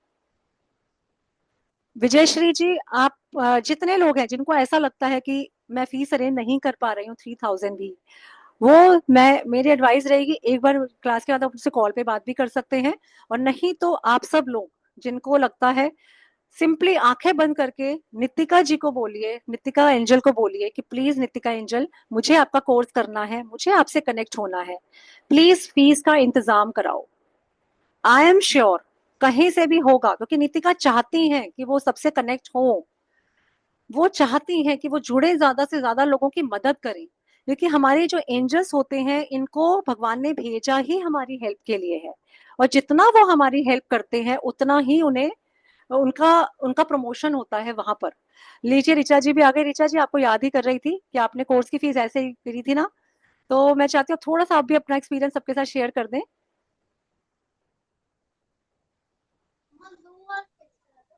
विजयश्री जी, आप जितने लोग हैं जिनको ऐसा लगता है कि मैं फीस अरेंज नहीं कर पा रही हूँ 3000 भी, वो मैं मेरी एडवाइस रहेगी, एक बार क्लास के बाद आप उससे कॉल पे बात भी कर सकते हैं। और नहीं तो आप सब लोग जिनको लगता है, सिंपली आंखें बंद करके नितिका जी को बोलिए, नितिका एंजल को बोलिए कि प्लीज नितिका एंजल, मुझे आपका कोर्स करना है, मुझे आपसे कनेक्ट होना है, प्लीज फीस का इंतजाम कराओ। आई एम श्योर कहीं से भी होगा, क्योंकि नितिका चाहती हैं कि वो सबसे कनेक्ट हो, वो चाहती हैं कि वो जुड़े, ज्यादा से ज्यादा लोगों की मदद करें, क्योंकि हमारे जो एंजल्स होते हैं इनको भगवान ने भेजा ही हमारी हेल्प के लिए है, और जितना वो हमारी हेल्प करते हैं उतना ही उन्हें उनका उनका प्रमोशन होता है वहां पर। लीजिए ऋचा जी भी आ गई। ऋचा जी आपको याद ही कर रही थी कि आपने कोर्स की फीस ऐसे ही करी थी ना, तो मैं चाहती हूँ थोड़ा सा आप भी अपना एक्सपीरियंस सबके साथ शेयर कर दें।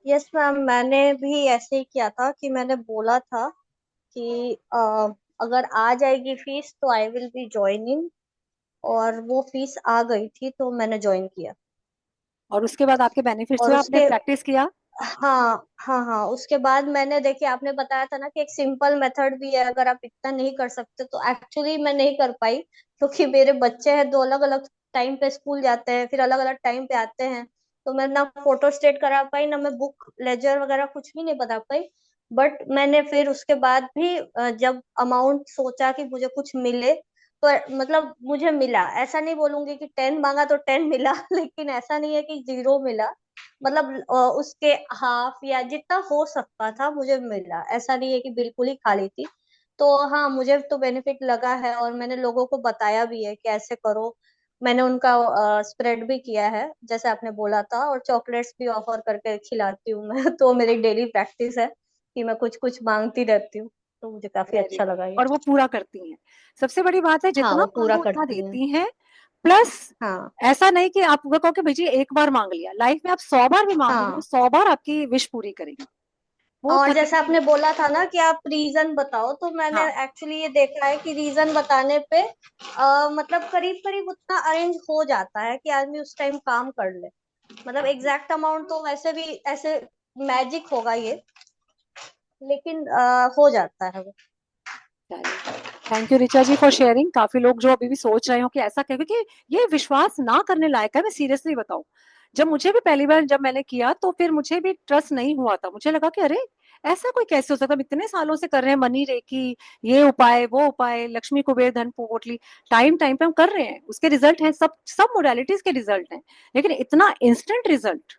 यस मैम, मैंने भी ऐसे ही किया था कि मैंने बोला था कि अगर आ जाएगी फीस तो आई विल बी ज्वाइनिंग, और वो फीस आ गई थी तो मैंने ज्वाइन किया। और उसके बाद आपके बेनिफिट्स और हुए, आपने उसके प्रैक्टिस किया। हाँ हाँ हाँ, उसके बाद मैंने, देखिए आपने बताया था ना कि एक सिंपल मेथड भी है, अगर आप इतना नहीं कर सकते तो एक्चुअली मैं नहीं कर पाई, क्योंकि मेरे बच्चे हैं, दो अलग अलग टाइम पे स्कूल जाते हैं, फिर अलग अलग टाइम पे आते हैं, तो मैं ना फोटो स्टेट करा पाई, ना मैं बुक लेजर वगैरह कुछ भी नहीं बता पाई। बट मैंने फिर उसके बाद भी जब अमाउंट सोचा कि मुझे कुछ मिले, तो मतलब मुझे मिला। ऐसा नहीं बोलूंगी कि 10 मांगा तो 10 मिला लेकिन ऐसा नहीं है कि 0 मिला, मतलब उसके हाफ या जितना हो सकता था मुझे मिला, ऐसा नहीं है कि बिल्कुल ही खाली थी। तो हाँ, मुझे तो बेनिफिट लगा है, और मैंने लोगों को बताया भी है कि ऐसे करो। मैंने उनका स्प्रेड भी किया है जैसे आपने बोला था, और चॉकलेट्स भी ऑफर करके खिलाती हूँ मैं तो मेरी डेली प्रैक्टिस है कि मैं कुछ कुछ मांगती रहती हूँ, तो मुझे काफी वेरी अच्छा गुड, लगा ये। और वो पूरा करती हैं। सबसे बड़ी बात है, हाँ, जितना वो पूरा मांगो उतना करती है। देती हैं। प्लस हाँ ऐसा नहीं कि आप वो कहो कि भाई जी एक बार मांग लिया, लाइफ में आप 100 बार भी मांगोगे तो हाँ। 100 बार आपकी विश पूरी करेंगी, वो और जैसे कभी। आपने बोला था ना कि आप रीजन बताओ, तो मैंने हाँ, एक्चुअली ये देखा है कि रीजन बताने पे मतलब करीब करीब उतना अरेंज हो जाता है कि आदमी उस टाइम काम कर ले। मतलब एग्जैक्ट अमाउंट तो वैसे भी ऐसे मैजिक होगा ये, लेकिन हो जाता है वो। चलिए, thank you Richa ji for sharing. काफी लोग जो अभी भी सोच रहे हो कि ऐसा क्या, क्योंकि ये विश्वास ना करने लायक है, मैं सीरियसली बताऊं। जब मुझे भी पहली बार जब मैंने किया तो फिर मुझे भी ट्रस्ट नहीं हुआ था, मुझे लगा कि अरे ऐसा कोई कैसे हो सकता है, हम इतने सालों से कर रहे हैं मनी रेकी, ये उपाय वो उपाय, लक्ष्मी कुबेर धन पोटली, टाइम टाइम पे हम कर रहे हैं, उसके रिजल्ट हैं, सब सब मोडालिटीज के रिजल्ट हैं, लेकिन इतना इंस्टेंट रिजल्ट,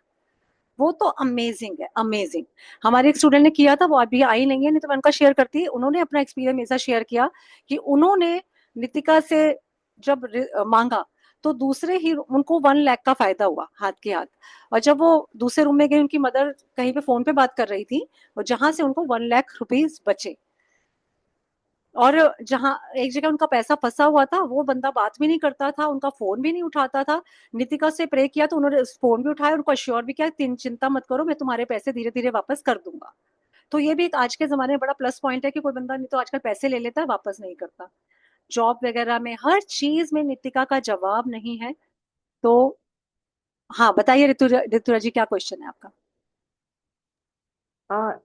वो तो अमेजिंग है, अमेजिंग। हमारे एक स्टूडेंट ने किया था, वो अभी आई नहीं है, नहीं तो मैं उनका शेयर करती। उन्होंने अपना एक्सपीरियंस मेरे साथ शेयर किया कि उन्होंने नितिका से जब मांगा तो दूसरे ही उनको 1 लाख का फायदा हुआ हाथ के हाथ। और जब वो दूसरे रूम में गई, उनकी मदर कहीं पे फोन पे बात कर रही थी, और जहां से उनको 1 लाख रुपीज बचे। और जहां एक जगह उनका पैसा फंसा हुआ था, वो बंदा बात भी नहीं करता था, उनका फोन भी नहीं उठाता था। नितिका से प्रे किया तो उन्होंने फोन भी उठाया, उनको अश्योर भी किया, चिंता मत करो, मैं तुम्हारे पैसे धीरे धीरे वापस कर दूंगा। तो ये भी एक आज के जमाने में बड़ा प्लस पॉइंट है कि कोई बंदा नहीं तो आजकल पैसे ले लेता है, वापस नहीं करता। जॉब वगैरह में हर चीज में नितिका का जवाब नहीं है। तो हाँ, बताइए ऋतुरा जी, क्या क्वेश्चन है आपका।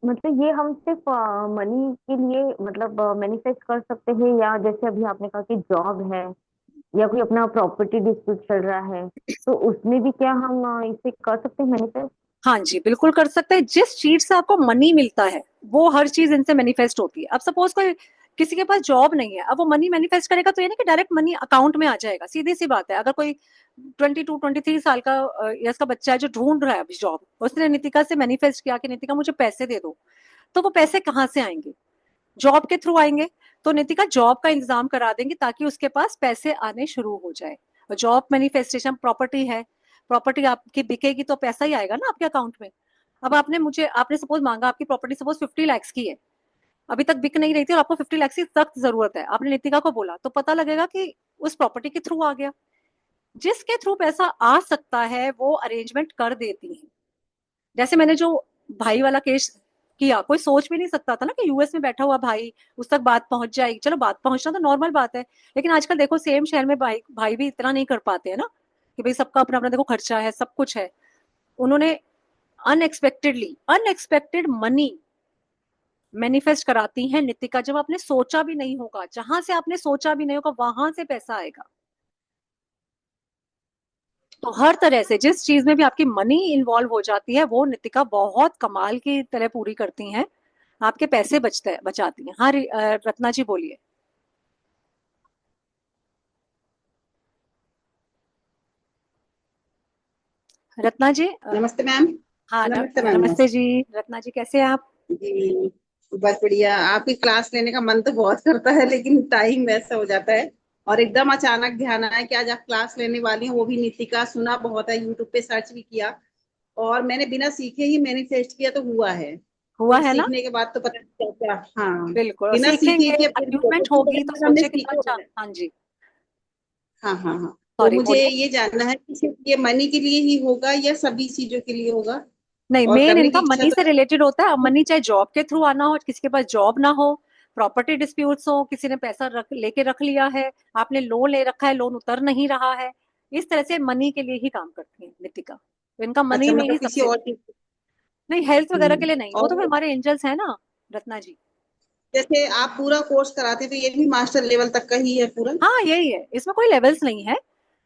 मतलब ये हम सिर्फ मनी के लिए मतलब मैनिफेस्ट कर सकते हैं, या जैसे अभी आपने कहा कि जॉब है या कोई अपना प्रॉपर्टी डिस्प्यूट चल रहा है, तो उसमें भी क्या हम इसे कर सकते हैं मैनिफेस्ट? हाँ जी, बिल्कुल कर सकते हैं। जिस चीज से आपको मनी मिलता है वो हर चीज इनसे मैनिफेस्ट होती है। अब सपोज कोई किसी के पास जॉब नहीं है, अब वो मनी मैनिफेस्ट करेगा तो ये नहीं कि डायरेक्ट मनी अकाउंट में आ जाएगा, सीधी सी बात है। अगर कोई 22-23 साल का यस का बच्चा है जो ढूंढ रहा है अभी जॉब, उसने नितिका से मैनिफेस्ट किया कि नितिका मुझे पैसे दे दो, तो वो पैसे कहाँ से आएंगे? जॉब के थ्रू आएंगे तो नितिका जॉब का इंतजाम करा देंगे ताकि उसके पास पैसे आने शुरू हो जाए। जॉब मैनिफेस्टेशन प्रॉपर्टी है, प्रॉपर्टी आपकी बिकेगी तो पैसा ही आएगा ना आपके अकाउंट में। अब आपने सपोज मांगा, आपकी प्रॉपर्टी सपोज 50 लाख की है, अभी तक बिक नहीं रही थी और आपको 50 लाख की सख्त जरूरत है, आपने नितिका को बोला तो पता लगेगा कि उस प्रॉपर्टी के थ्रू आ गया। जिसके थ्रू पैसा आ सकता है वो अरेंजमेंट कर देती है। जैसे मैंने जो भाई वाला केस किया, कोई सोच भी नहीं सकता था ना कि यूएस में बैठा हुआ भाई, उस तक बात पहुंच जाएगी। चलो बात पहुंचना तो नॉर्मल बात है, लेकिन आजकल देखो सेम शहर में भाई भाई भी इतना नहीं कर पाते हैं ना, कि भाई सबका अपना अपना देखो खर्चा है, सब कुछ है। उन्होंने अनएक्सपेक्टेड मनी मैनिफेस्ट कराती हैं नितिका। जब आपने सोचा भी नहीं होगा, जहां से आपने सोचा भी नहीं होगा वहां से पैसा आएगा। तो हर तरह से जिस चीज में भी आपकी मनी इन्वॉल्व हो जाती है वो नितिका बहुत कमाल की तरह पूरी करती हैं, आपके पैसे बचाती हैं। हाँ रत्ना जी बोलिए। रत्ना जी नमस्ते मैम। हाँ नमस्ते मैम। नमस्ते जी। रत्ना जी कैसे हैं आप? जी बस बढ़िया। आपकी क्लास लेने का मन तो बहुत करता है लेकिन टाइम वैसा हो जाता है, और एकदम अचानक ध्यान आया कि आज आप क्लास लेने वाली हैं, वो भी नीतिका। सुना बहुत है, यूट्यूब पे सर्च भी किया, और मैंने बिना सीखे ही मैनिफेस्ट किया तो हुआ है। हुआ फिर है ना? सीखने के बाद तो पता नहीं चलता। हाँ, बिल्कुल, और बिना सीखे सीखेंगे, किया फिर भी होता है। अट्यूनमेंट तो होगी तो अगर हमने सोचे कितना सीखा अच्छा। हुआ है। हाँ जी, हाँ हाँ हाँ। तो सॉरी मुझे बोलिए। ये जानना है कि सिर्फ ये मनी के लिए ही होगा या सभी चीजों के लिए होगा? नहीं, और मेन करने की इनका इच्छा मनी तो से रिलेटेड होता है। अब मनी चाहे जॉब के थ्रू आना हो, किसी के पास जॉब ना हो, प्रॉपर्टी डिस्प्यूट्स हो, किसी ने पैसा लेके रख लिया है, आपने लोन ले रखा है, लोन उतर नहीं रहा है, इस तरह से मनी के लिए ही काम करती है नितिका। तो इनका मनी अच्छा, में ही मतलब किसी सबसे। और चीज। नहीं, हेल्थ वगैरह के लिए नहीं, वो तो फिर और हमारे एंजल्स है ना रत्ना जी। जैसे आप पूरा कोर्स कराते तो ये भी मास्टर लेवल तक का ही है पूरा? हाँ यही है, इसमें कोई लेवल्स नहीं है।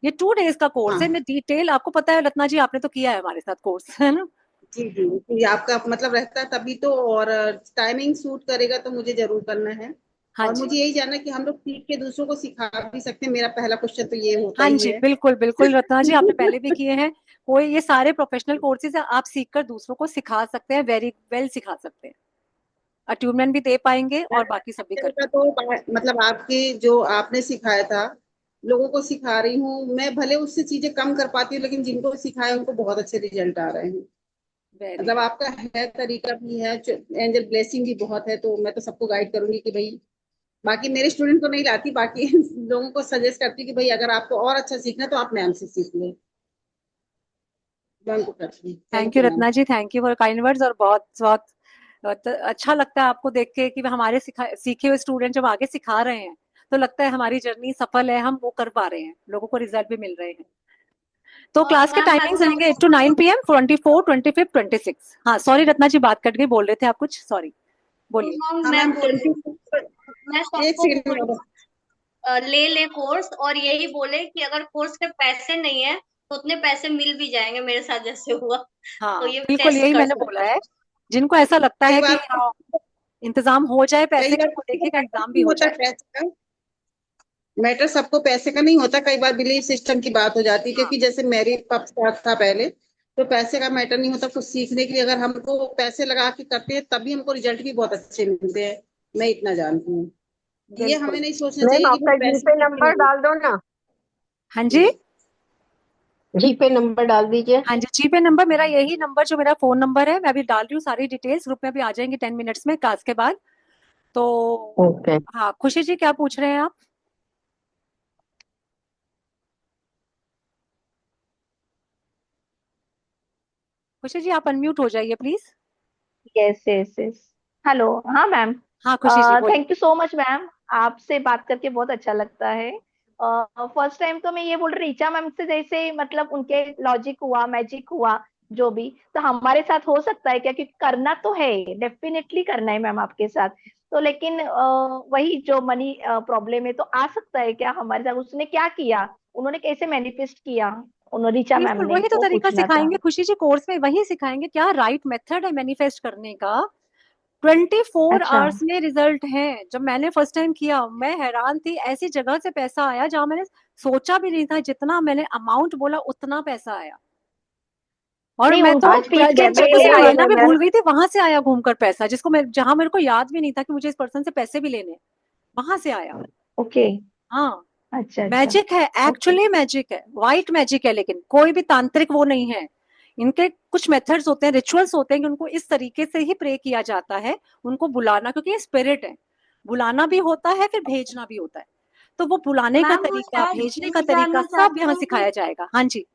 ये 2 डेज का कोर्स है, हाँ मैं डिटेल आपको पता है रत्ना जी, आपने तो किया है हमारे साथ कोर्स, है ना? जी जी, तो ये आपका मतलब रहता है तभी तो। और टाइमिंग सूट करेगा तो मुझे जरूर करना है। हाँ और जी। मुझे यही जानना है कि हम लोग सीख के दूसरों को सिखा भी सकते हैं। मेरा पहला क्वेश्चन तो ये होता हाँ ही जी, है। बिल्कुल बिल्कुल रत्ना जी, आपने पहले भी किए हैं। कोई ये सारे प्रोफेशनल कोर्सेज है, आप सीखकर दूसरों को सिखा सकते हैं, वेरी वेल सिखा सकते हैं, अट्यूनमेंट भी दे पाएंगे और बाकी सब भी कर का पाएंगे। तो मतलब आपके जो आपने सिखाया था, लोगों को सिखा रही हूँ मैं। भले उससे चीजें कम कर पाती हूँ लेकिन जिनको सिखाया उनको बहुत अच्छे रिजल्ट आ रहे हैं। वेरी मतलब गुड। आपका है, तरीका भी है, एंजल ब्लेसिंग भी बहुत है। तो मैं तो सबको गाइड करूंगी कि भाई, बाकी मेरे स्टूडेंट को नहीं लाती, बाकी लोगों को सजेस्ट करती कि भाई अगर आपको और अच्छा सीखना है तो आप मैम से सीख लें। मैं उनको करती हूँ। Thank thank you you ma'am. Ratna ji, thank you for kind words. और बहुत बहुत अच्छा लगता है आपको देख के कि हमारे सीखे हुए स्टूडेंट जब आगे सिखा रहे हैं तो लगता है हमारी जर्नी सफल है, हम वो कर पा रहे हैं, लोगों को रिजल्ट भी मिल रहे हैं। तो क्लास के मैम मैं टाइमिंग्स तो रहेंगे 8 to 9 PM, 24, 25, 26। हाँ सॉरी रत्ना जी, बात कट गई, बोल रहे थे आप कुछ, सॉरी बोलिए। मैम हाँ मैं मैम, बोल रही 20। हूँ, मैं एक सबको सेकंड बोल मैडम। ले ले कोर्स, और यही बोले कि अगर कोर्स के पैसे नहीं है तो उतने पैसे मिल भी जाएंगे मेरे साथ जैसे हुआ, तो हाँ ये बिल्कुल, टेस्ट यही कर मैंने सकते बोला हैं। है। जिनको ऐसा लगता कई है कि बार हाँ इंतजाम हो जाए कई पैसे बार का, वो देखिएगा इंतजाम भी नहीं हो होता जाए। पैसे का। मैटर सबको पैसे का नहीं होता, कई बार बिलीफ सिस्टम की बात हो जाती है। हाँ क्योंकि जैसे मेरे पक्ष का था पहले, तो पैसे का मैटर नहीं होता कुछ सीखने के लिए। अगर हमको पैसे लगा के करते हैं तभी हमको रिजल्ट भी बहुत अच्छे मिलते हैं। मैं इतना जानती हूँ। ये हमें बिल्कुल। नहीं सोचना मैम चाहिए कि आपका भाई पैसे जीपे के नंबर लिए। डाल दो ना। हाँ जी। जीपे नंबर डाल दीजिए। हाँ जी, जीपे नंबर मेरा यही नंबर जो मेरा फोन नंबर है, मैं अभी डाल रही हूँ सारी डिटेल्स, ग्रुप में भी आ जाएंगे 10 मिनट्स में क्लास के बाद। तो ओके। हाँ, खुशी जी क्या पूछ रहे हैं आप? खुशी जी आप अनम्यूट हो जाइए please. Yes yes yes. Hello. हाँ मैम। हाँ खुशी जी बोलिए। Thank you so much ma'am, आपसे बात करके बहुत अच्छा लगता है। फर्स्ट टाइम तो मैं ये बोल रही ऋचा मैम से, जैसे मतलब उनके लॉजिक हुआ, मैजिक हुआ, जो भी, तो हमारे साथ हो सकता है क्या? क्योंकि करना तो है, डेफिनेटली करना है मैम आपके साथ। तो लेकिन वही जो मनी प्रॉब्लम है, तो आ सकता है क्या हमारे साथ? उसने क्या किया, उन्होंने कैसे मैनिफेस्ट किया, उन्होंने ऋचा मैम बिल्कुल ने, वही तो वो तरीका पूछना था। सिखाएंगे खुशी जी, कोर्स में वही सिखाएंगे, क्या राइट मेथड है मैनिफेस्ट करने का। 24 अच्छा। आवर्स में रिजल्ट है। जब मैंने फर्स्ट टाइम किया मैं हैरान थी, ऐसी जगह से पैसा आया जहां मैंने सोचा भी नहीं था, जितना मैंने अमाउंट बोला उतना पैसा आया। और नहीं, मैं उनको तो आज फीस क्या कैसे चेक से कैसे लेना भी मैं भूल गई थी, वहां से आया घूमकर पैसा, जिसको मैं जहां मेरे को याद भी नहीं था कि मुझे इस पर्सन से पैसे भी लेने हैं, वहां से आया। ओके। हाँ, अच्छा अच्छा। मैजिक है, ओके। एक्चुअली मैजिक है, वाइट मैजिक है, लेकिन कोई भी तांत्रिक वो नहीं है। इनके कुछ मेथड्स होते हैं, रिचुअल्स होते हैं कि उनको इस तरीके से ही प्रे किया जाता है, उनको बुलाना, क्योंकि ये स्पिरिट है, बुलाना भी होता है फिर भेजना भी होता है। तो वो बुलाने का मैम वो तरीका, शायद भेजने का ये तरीका जानना सब चाहती यहाँ हूँ कि सिखाया जाएगा। हाँ जी।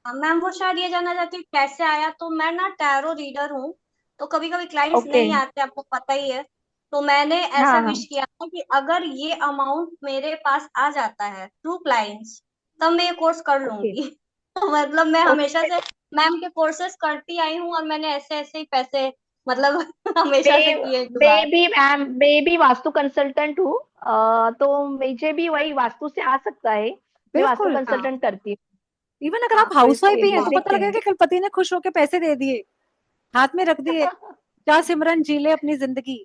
मैम वो शायद ये जानना चाहती हूँ कैसे आया। तो मैं ना टैरो रीडर हूँ, तो कभी कभी क्लाइंट्स ओके। नहीं आते, आपको पता ही है। तो मैंने ऐसा हाँ विश हाँ। किया था कि अगर ये अमाउंट मेरे पास आ जाता है थ्रू क्लाइंट्स, तब मैं ये कोर्स कर ओके। लूंगी। तो मतलब मैं हमेशा ओके। से मैम के कोर्सेज करती आई हूँ, और मैंने ऐसे ऐसे ही पैसे मतलब हमेशा से मैं किए जुगाड़। मैं भी मैम, मैं भी वास्तु कंसल्टेंट हूँ। तो मुझे भी वही वास्तु से आ सकता है। मैं वास्तु बिल्कुल। हाँ कंसल्टेंट करती हूँ। इवन अगर हाँ, आप तो हाउस वाइफ इसके भी हैं लिए तो हाँ पता देखते लगेगा हैं। कि कल पति ने खुश होकर पैसे दे दिए, हाथ में रख दिए, क्या सिमरन जी ले अपनी जिंदगी।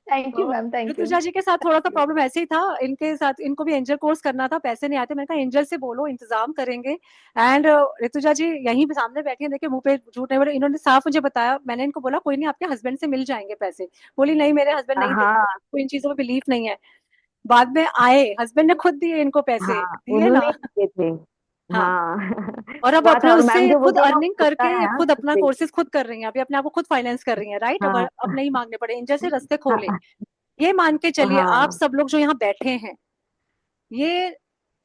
थैंक यू तो मैम, थैंक यू। ऋतुजा जी के साथ थोड़ा सा प्रॉब्लम ऐसे ही था, इनके साथ इनको भी एंजल कोर्स करना था, पैसे नहीं आते, मैंने कहा एंजल से बोलो इंतजाम करेंगे। एंड ऋतुजा जी यहीं पे सामने बैठी हैं, देखिए मुंह पे झूठ नहीं बोले, इन्होंने साफ मुझे बताया, मैंने इनको बोला कोई नहीं आपके हस्बैंड से मिल जाएंगे पैसे, बोली नहीं मेरे हस्बैंड नहीं देते, हाँ कोई इन चीजों में बिलीव नहीं है। बाद में आए हस्बैंड ने खुद दिए इनको पैसे, हाँ दिए उन्होंने ना। ही किए थे। हाँ, हाँ और अब हुआ अपने था। और उससे मैम जो खुद बोलती है ना अर्निंग होता करके है। हाँ खुद अपना कोर्सेज खुद कर रही हैं, अभी अपने आप को खुद फाइनेंस कर रही हैं, राइट। अब नहीं मांगने पड़े, इन जैसे रास्ते खोले। हाँ ये मान के चलिए आप हाँ सब लोग जो यहाँ बैठे हैं, ये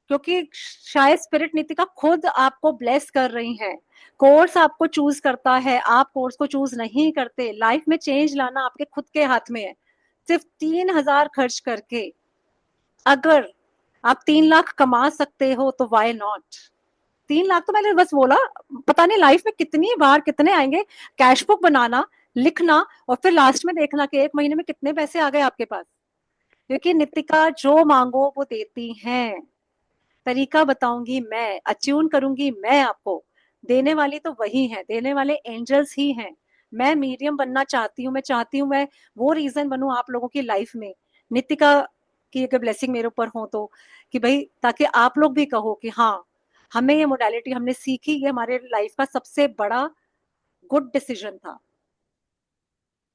क्योंकि शायद स्पिरिट नीतिका खुद आपको ब्लेस कर रही हैं, कोर्स आपको चूज करता है, आप कोर्स को चूज नहीं करते। लाइफ में चेंज लाना आपके खुद के हाथ में है। सिर्फ 3,000 खर्च करके अगर आप 3 लाख कमा सकते हो तो वाई नॉट। 3 लाख तो मैंने बस बोला, पता नहीं लाइफ में कितनी बार कितने आएंगे। कैश बुक बनाना, लिखना, और फिर लास्ट में देखना कि एक महीने में कितने पैसे आ गए आपके पास। क्योंकि नितिका जो मांगो वो देती हैं। तरीका बताऊंगी मैं, अच्यून करूंगी मैं आपको, देने वाली तो वही है, देने वाले एंजल्स ही हैं। मैं मीडियम बनना चाहती हूँ, मैं चाहती हूँ मैं वो रीजन बनूं आप लोगों की लाइफ में, नितिका की अगर ब्लेसिंग मेरे ऊपर हो तो, कि भाई ताकि आप लोग भी कहो कि हाँ हमें ये मोडालिटी हमने सीखी, ये हमारे लाइफ का सबसे बड़ा गुड डिसीजन था।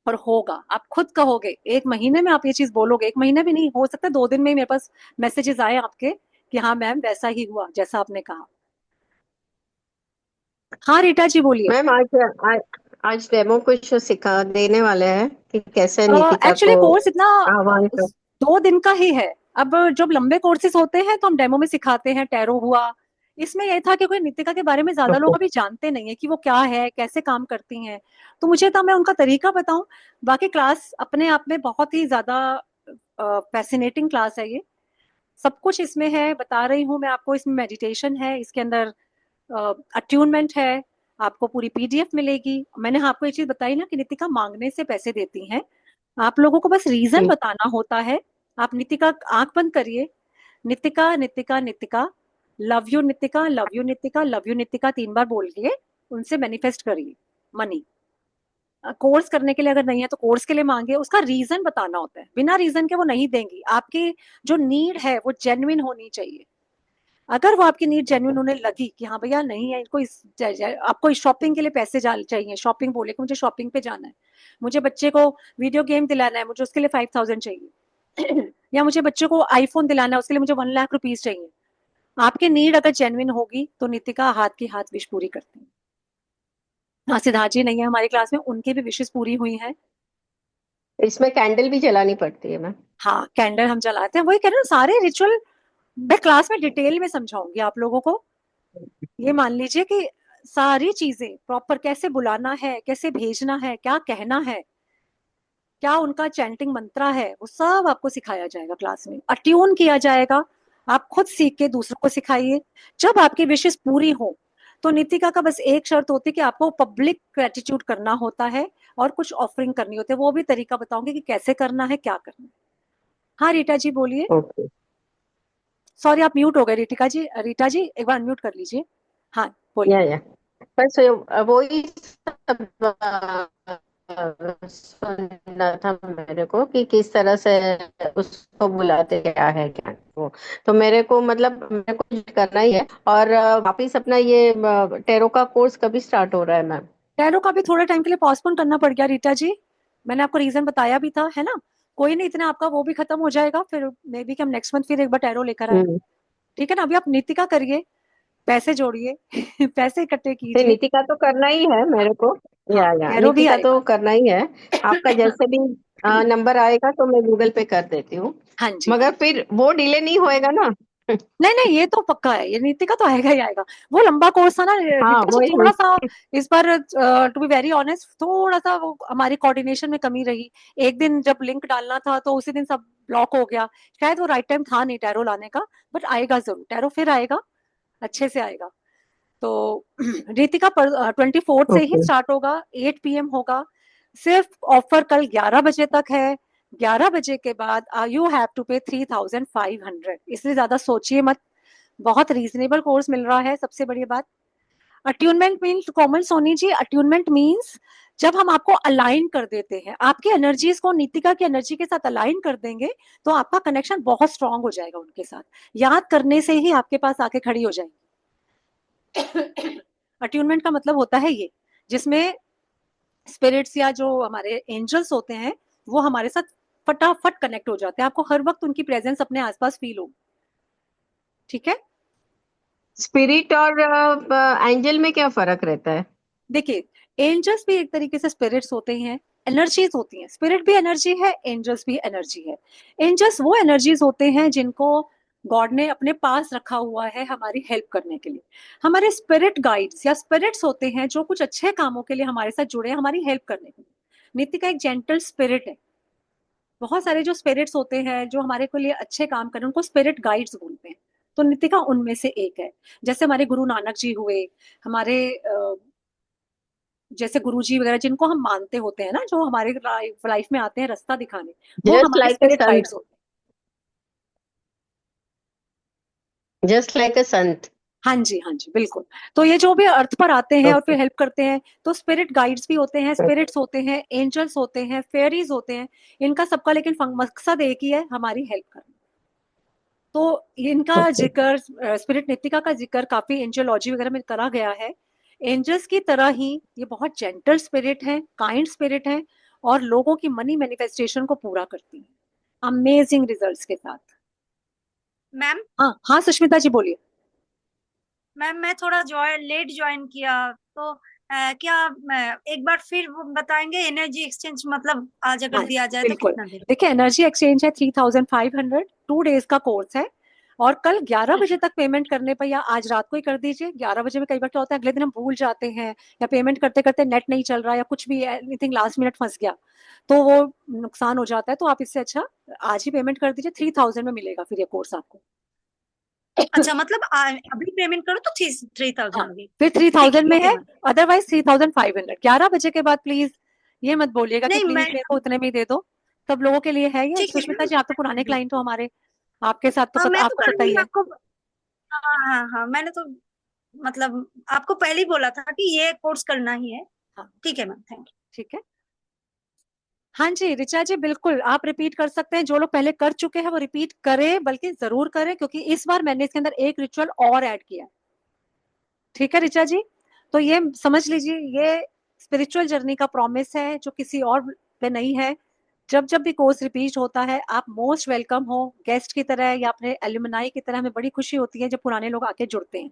और होगा, आप खुद कहोगे, एक महीने में आप ये चीज बोलोगे, एक महीने भी नहीं, हो सकता है 2 दिन में ही मेरे पास मैसेजेस आए आपके कि हाँ मैम वैसा ही हुआ जैसा आपने कहा। हाँ रीटा जी बोलिए। मैम आज आज डेमो कुछ सिखा देने वाले हैं कि कैसे नीतिका एक्चुअली को कोर्स इतना आह्वान कर। 2 दिन का ही है। अब जब लंबे कोर्सेज होते हैं तो हम डेमो में सिखाते हैं, टैरो हुआ। इसमें यह था कि कोई नितिका के बारे में ज्यादा ओके लोग अभी जानते नहीं है कि वो क्या है, कैसे काम करती हैं। तो मुझे था मैं उनका तरीका बताऊं। बाकी क्लास अपने आप में बहुत ही ज्यादा फैसिनेटिंग क्लास है ये, सब कुछ इसमें है, बता रही हूँ मैं आपको। इसमें मेडिटेशन है, इसके अंदर अट्यूनमेंट है, आपको पूरी पीडीएफ मिलेगी। मैंने आपको ये चीज बताई ना कि नितिका मांगने से पैसे देती हैं, आप लोगों को बस रीजन जी बताना होता है। आप नितिका आंख बंद करिए, Nitika Nitika Nitika, love you Nitika, love you Nitika, love you Nitika 3 बार बोल के उनसे मैनिफेस्ट करिए मनी। कोर्स करने के लिए अगर नहीं है तो कोर्स के लिए मांगे, उसका रीजन बताना होता है, बिना रीजन के वो नहीं देंगी। आपकी जो नीड है वो जेन्युइन होनी चाहिए। अगर वो आपकी नीड जेन्युइन होने लगी कि हाँ भैया नहीं है इनको आपको शॉपिंग के लिए पैसे चाहिए, शॉपिंग बोले कि मुझे शॉपिंग पे जाना है, मुझे बच्चे को वीडियो गेम दिलाना है, मुझे उसके लिए 5,000 चाहिए या मुझे बच्चे को आईफोन दिलाना है उसके लिए मुझे 1 लाख रुपीज चाहिए। आपकी नीड अगर जेन्युइन होगी तो नितिका हाथ की हाथ विश पूरी करती है। हाँ सिद्धार्थ जी नहीं है हमारी क्लास में, उनकी भी विशेष पूरी हुई है। इसमें कैंडल भी जलानी पड़ती है मैम। हाँ कैंडल हम जलाते हैं, वही कह रहे हैं सारे रिचुअल मैं क्लास में डिटेल में समझाऊंगी आप लोगों को। ये मान लीजिए कि सारी चीजें प्रॉपर, कैसे बुलाना है, कैसे भेजना है, क्या कहना है, क्या उनका चैंटिंग मंत्रा है, वो सब आपको सिखाया जाएगा क्लास में, अट्यून किया जाएगा। आप खुद सीख के दूसरों को सिखाइए। जब आपकी विशेष पूरी हो तो नितिका का बस एक शर्त होती है कि आपको पब्लिक ग्रेटिट्यूड करना होता है और कुछ ऑफरिंग करनी होती है, वो भी तरीका बताऊंगी कि कैसे करना है, क्या करना है। हाँ रीटा जी बोलिए। ओके सॉरी आप म्यूट हो गए रीतिका जी, रीटा जी एक बार अनम्यूट कर लीजिए। हाँ बोलिए। या बस वो ही सब सुनना था मेरे को कि किस तरह से उसको बुलाते, क्या है क्या नहीं वो। तो मेरे को मतलब मेरे को करना ही है। और वापिस अपना ये टेरो का कोर्स कभी स्टार्ट हो रहा है मैम? टैरो का भी थोड़े टाइम के लिए पॉस्टपोन करना पड़ गया रीटा जी। मैंने आपको रीजन बताया भी था, है ना। कोई नहीं, इतना आपका वो भी खत्म हो जाएगा, फिर मे बी कि हम नेक्स्ट मंथ फिर एक बार टैरो लेकर आए। हम्म। ठीक है ना, अभी आप नीतिका करिए, पैसे जोड़िए पैसे इकट्ठे नहीं, कीजिए। नीति का तो करना ही है मेरे को। हाँ, या टैरो नीति भी का आएगा। तो करना ही है। आपका जैसे भी नंबर आएगा तो मैं गूगल पे कर देती हूँ। हाँ जी, हाँ मगर जी। फिर वो डिले नहीं होएगा ना? नहीं नहीं, ये तो पक्का है, ये नीति का तो आएगा ही आएगा। वो लंबा कोर्स था ना हाँ रीता जी, वही। थोड़ा सा इस बार, टू बी वेरी ऑनेस्ट, थोड़ा सा वो हमारी कोऑर्डिनेशन में कमी रही। एक दिन जब लिंक डालना था तो उसी दिन सब ब्लॉक हो गया। शायद वो राइट टाइम था नहीं टैरो लाने का। बट आएगा जरूर, टैरो फिर आएगा, अच्छे से आएगा। तो रीतिका पर 24 से ही ओके। स्टार्ट होगा, 8 PM होगा। सिर्फ ऑफर कल 11 बजे तक है। 11 बजे के बाद यू हैव टू पे 3500, इसलिए ज्यादा सोचिए मत। बहुत रीजनेबल कोर्स मिल रहा है, सबसे बड़ी बात। अट्यूनमेंट मीन्स, कोमल सोनी जी, अट्यूनमेंट मीन्स जब हम आपको अलाइन कर देते हैं, आपकी एनर्जीज को नीतिका की एनर्जी के साथ अलाइन कर देंगे, तो आपका कनेक्शन बहुत स्ट्रांग हो जाएगा उनके साथ। याद करने से ही आपके पास आके खड़ी हो जाएंगी। अट्यूनमेंट का मतलब होता है ये, जिसमें स्पिरिट्स या जो हमारे एंजल्स होते हैं, वो हमारे साथ फटाफट कनेक्ट हो जाते हैं। आपको हर वक्त उनकी प्रेजेंस अपने आसपास फील हो। ठीक है। स्पिरिट और एंजल में क्या फर्क रहता है? देखिए, एंजल्स भी एक तरीके से स्पिरिट्स होते हैं, एनर्जीज होती हैं। स्पिरिट भी एनर्जी है, एंजल्स भी एनर्जी है। एंजल्स वो एनर्जीज होते हैं जिनको गॉड ने अपने पास रखा हुआ है हमारी हेल्प करने के लिए। हमारे स्पिरिट गाइड्स या स्पिरिट्स होते हैं जो कुछ अच्छे कामों के लिए हमारे साथ जुड़े हैं, हमारी हेल्प करने के लिए। नित्य एक जेंटल स्पिरिट है। बहुत सारे जो स्पिरिट्स होते हैं जो हमारे के लिए अच्छे काम करें, उनको स्पिरिट गाइड्स बोलते हैं। तो नितिका उनमें से एक है। जैसे हमारे गुरु नानक जी हुए, हमारे जैसे गुरुजी वगैरह जिनको हम मानते होते हैं ना, जो हमारे लाइफ में आते हैं रास्ता दिखाने, वो जस्ट हमारे like a spirit Sant. Guides होते हैं। जस्ट लाइक ए संत। हाँ जी, हाँ जी, बिल्कुल। तो ये जो भी अर्थ पर आते हैं और ओके। फिर हेल्प करते हैं, तो स्पिरिट गाइड्स भी होते हैं, स्पिरिट्स होते हैं, एंजल्स होते हैं, फेरीज होते हैं। इनका सबका लेकिन मकसद एक ही है, हमारी हेल्प करना। तो इनका ओके। जिक्र, स्पिरिट नितिका का जिक्र काफी एंजलॉजी वगैरह में करा गया है। एंजल्स की तरह ही ये बहुत जेंटल स्पिरिट है, काइंड स्पिरिट है, और लोगों की मनी मैनिफेस्टेशन को पूरा करती है अमेजिंग रिजल्ट्स के साथ। मैम। हाँ हाँ, सुष्मिता जी बोलिए। मैम मैं थोड़ा लेट ज्वाइन किया, तो क्या एक बार फिर वो बताएंगे एनर्जी एक्सचेंज मतलब आज अगर हाँ दिया जाए तो बिल्कुल। कितना देर? देखिए, एनर्जी एक्सचेंज है 3500, 2 डेज का कोर्स है। और कल 11 बजे तक पेमेंट करने पर, या आज रात को ही कर दीजिए। 11 बजे में कई बार क्या होता है, अगले दिन हम भूल जाते हैं, या पेमेंट करते करते नेट नहीं चल रहा, या कुछ भी एनीथिंग लास्ट मिनट फंस गया, तो वो नुकसान हो जाता है। तो आप इससे अच्छा आज ही पेमेंट कर दीजिए, 3000 में मिलेगा फिर ये कोर्स आपको। अच्छा, मतलब अभी पेमेंट करो तो 3000 हाँ, होगी? फिर थ्री ठीक है, थाउजेंड में ओके है। मैम। अदरवाइज 3500। 11 बजे के बाद प्लीज ये मत बोलिएगा कि नहीं प्लीज मैं, मेरे को उतने में ही दे दो। सब लोगों के लिए है ये। ठीक है सुष्मिता मैम। जी, आप तो पुराने क्लाइंट हो हमारे, आपके साथ तो हाँ पता, मैं तो आपको कर पता ही दूंगी है। आपको। हाँ हाँ हाँ, मैंने तो मतलब आपको पहले ही बोला था कि ये कोर्स करना ही है। हाँ, ठीक है मैम, थैंक ठीक है। हाँ जी, ऋचा जी, बिल्कुल आप रिपीट कर सकते हैं। जो लोग पहले कर चुके हैं वो रिपीट करें, बल्कि जरूर करें, क्योंकि इस बार मैंने इसके अंदर एक रिचुअल और ऐड किया है। ठीक है ऋचा जी, तो ये समझ लीजिए, ये स्पिरिचुअल जर्नी का प्रॉमिस है जो किसी और पे नहीं है। जब जब भी कोर्स रिपीट होता है, आप मोस्ट वेलकम हो, गेस्ट की तरह या अपने एल्यूमनाई की तरह। हमें बड़ी खुशी होती है जब पुराने लोग आके जुड़ते हैं।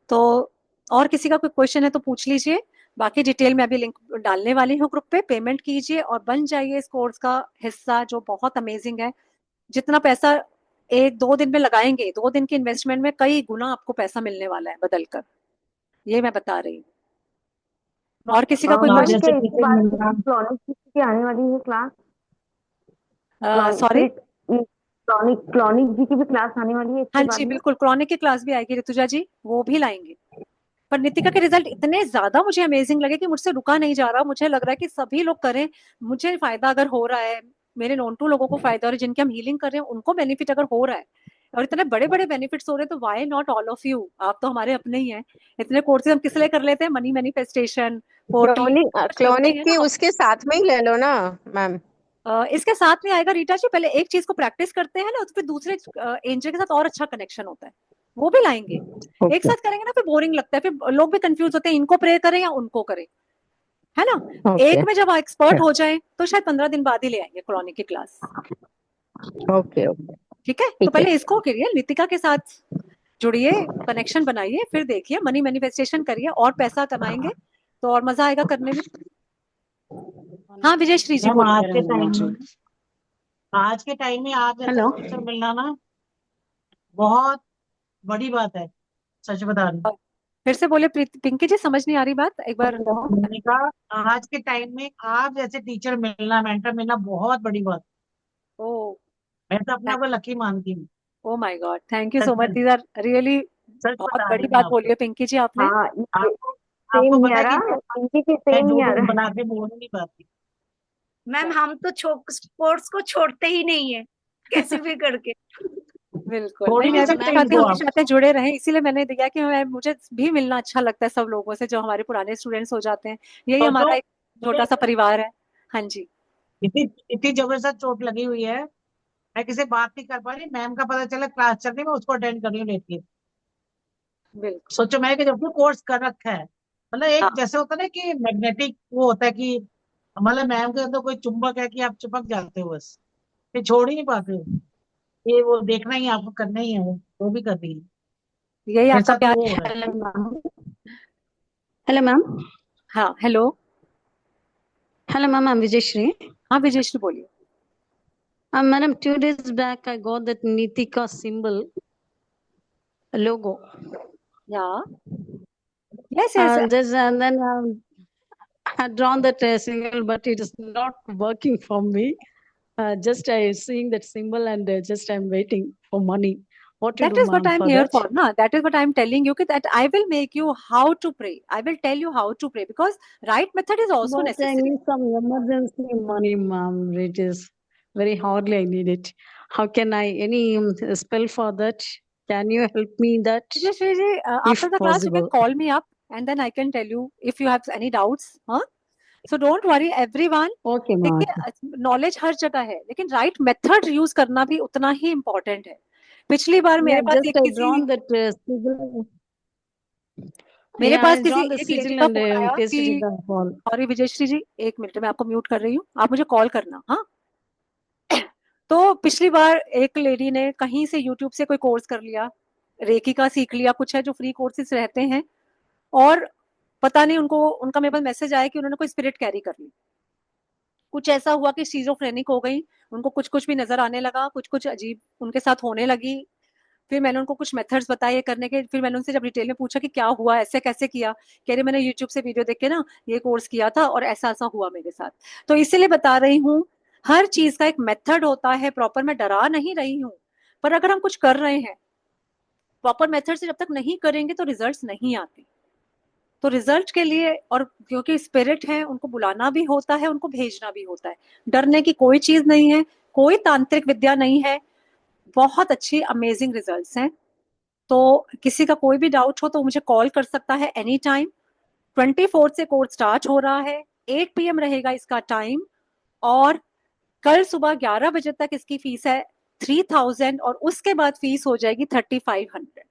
तो और किसी का कोई क्वेश्चन है तो पूछ लीजिए। बाकी डिटेल में अभी लिंक डालने वाली हूँ ग्रुप पे। पेमेंट कीजिए और बन जाइए इस कोर्स का हिस्सा, जो बहुत अमेजिंग है। जितना पैसा 1-2 दिन में लगाएंगे, 2 दिन की इन्वेस्टमेंट में कई गुना आपको पैसा मिलने वाला है बदल कर। ये मैं बता रही हूँ। और किसी का कोई आप मैम जैसे क्या क्वेश्चन? इसके टीचर बाद मिलना। क्लॉनिक की आने वाली है क्लास? सॉरी। स्पिरिट क्लॉनिक जी की भी क्लास आने वाली है हाँ इसके बाद जी, में? बिल्कुल, क्रॉनिक की क्लास भी आएगी ऋतुजा जी, वो भी लाएंगे। पर नितिका के रिजल्ट इतने ज्यादा मुझे अमेजिंग लगे कि मुझसे रुका नहीं जा रहा। मुझे लग रहा है कि सभी लोग करें। मुझे फायदा अगर हो रहा है, मेरे नॉन टू लोगों को फायदा हो रहा है, जिनके हम हीलिंग कर रहे हैं उनको बेनिफिट अगर हो रहा है, और इतने बड़े बड़े बेनिफिट्स हो रहे हैं, तो why not all of you? आप तो हमारे अपने ही हैं। इतने कोर्सेज हम किस लिए कर लेते हैं? मनी मैनिफेस्टेशन, पोर्टली चलते क्लोनिक हैं की ना। उसके साथ में ही ले लो ना मैम। इसके साथ में आएगा रीटा जी, पहले एक चीज को प्रैक्टिस करते हैं ना, तो फिर दूसरे एंजल के साथ और अच्छा कनेक्शन होता है, वो भी लाएंगे। एक ओके साथ करेंगे ना फिर बोरिंग लगता है, फिर लोग भी कंफ्यूज होते हैं, इनको प्रे करें या उनको करें, है ना। ओके एक में जब एक्सपर्ट हो जाए तो शायद 15 दिन बाद ही ले आएंगे क्रॉनिक की क्लास। ओके ओके ठीक है, तो ठीक है। पहले इसको करिए, नितिका के साथ जुड़िए, कनेक्शन बनाइए, फिर देखिए मनी मैनिफेस्टेशन करिए, और पैसा कमाएंगे तो और मजा आएगा करने में। हाँ विजय श्री जी मैम बोलिए। आज के टाइम में आप जैसा हेलो टीचर मिलना ना बहुत बड़ी बात है, सच बता रही हूँ। फिर से बोले पिंकी जी, समझ नहीं आ रही बात, एक बार। मैंने कहा आज के टाइम में आप जैसे टीचर मिलना, मेंटर मिलना बहुत बड़ी बात। ओ, मैं तो अपने आप को लकी मानती हूँ। Oh my God, thank you such so much, में, दीज आर रियली सच बहुत बता रही बड़ी हूँ मैं बात बोली आपको। है पिंकी जी आपने। हाँ, आपको आपको सेम पता है यारा, कि पिंकी की मैं सेम दो यारा। दिन बना के बोल नहीं पाती। मैम हम तो स्पोर्ट्स को छोड़ते ही नहीं है, कैसे भी करके। बिल्कुल, छोड़ नहीं ही नहीं मैं भी सकते चाहती हूँ इनको आप। हमेशा से जुड़े रहें, इसीलिए मैंने दिया कि मुझे भी मिलना अच्छा लगता है सब लोगों से जो हमारे पुराने स्टूडेंट्स हो जाते हैं। यही सोचो हमारा एक मुझे छोटा सा परिवार है। हाँ जी। इतनी इतनी जबरदस्त चोट लगी हुई है, मैं किसी बात नहीं कर पा रही। मैम का पता चला क्लास चल रही, मैं उसको अटेंड कर रही हूँ लेके। बिल्कुल। सोचो मैं कि जब कोर्स कर रखा है, मतलब हाँ, एक जैसे होता है ना कि मैग्नेटिक वो होता है कि मतलब मैम के अंदर कोई चुंबक है कि आप चिपक जाते हो बस, ये छोड़ ही नहीं पाते हो। ये वो देखना ही है, आपको करना ही है, वो भी कर रही है। यही मेरे आपका साथ तो प्यार वो हो है। रहा है। Hello ma'am. Hello ma'am. हाँ hello. Hello ma'am, I'm Vijayshri. हाँ विजय श्री बोलिए। Madam, 2 days back I got that Nitika symbol logo. या yes yes. And then I had drawn that symbol, but it is not working for me. Just I seeing that symbol and just I'm waiting for money. What to That do, is what ma'am, I'm for here that? for, na. That is what I'm telling you, that I will make you how to pray. I will tell you how to pray, because right method is also But I necessary. need some emergency money, ma'am. It is very hardly I need it. How can I any spell for that? Can you help me in that, Vijay Shri ji, if after the class you can possible? call me up and then I can tell you if you have any doubts. Huh? So don't worry everyone. Okay, ma'am. देखिए knowledge हर जगह है, लेकिन right method use करना भी उतना ही important है। पिछली बार Yeah, मेरे पास just एक I किसी drawn that sigil. मेरे Yeah, पास I किसी drawn the एक लेडी sigil का and फोन आया pasted in कि the hall. सॉरी विजय श्री जी, एक मिनट मैं आपको म्यूट कर रही हूँ, आप मुझे कॉल करना। हाँ, तो पिछली बार एक लेडी ने कहीं से यूट्यूब से कोई कोर्स कर लिया, रेकी का सीख लिया, कुछ है जो फ्री कोर्सेज रहते हैं, और पता नहीं उनको, उनका मेरे पास मैसेज आया कि उन्होंने कोई स्पिरिट कैरी कर ली। कुछ ऐसा हुआ कि सीजोफ्रेनिक हो गई, उनको कुछ कुछ भी नजर आने लगा, कुछ कुछ अजीब उनके साथ होने लगी। फिर मैंने उनको कुछ मेथड्स बताए ये करने के, फिर मैंने उनसे जब डिटेल में पूछा कि क्या हुआ, ऐसे कैसे किया, कह रहे मैंने यूट्यूब से वीडियो देख के ना ये कोर्स किया था और ऐसा ऐसा हुआ मेरे साथ। तो इसीलिए बता रही हूँ, हर चीज का एक मेथड होता है प्रॉपर। मैं डरा नहीं रही हूँ, पर अगर हम कुछ कर रहे हैं प्रॉपर मेथड से, जब तक नहीं करेंगे तो रिजल्ट्स नहीं आते। तो रिजल्ट के लिए, और क्योंकि स्पिरिट है उनको बुलाना भी होता है, उनको भेजना भी होता है। डरने की कोई चीज नहीं है, कोई तांत्रिक विद्या नहीं है, बहुत अच्छी अमेजिंग रिजल्ट्स हैं। तो किसी का कोई भी डाउट हो तो मुझे कॉल कर सकता है एनी टाइम। 24 से कोर्स स्टार्ट हो रहा है, 8 PM रहेगा इसका टाइम, और कल सुबह 11 बजे तक इसकी फीस है 3000, और उसके बाद फीस हो जाएगी 3500।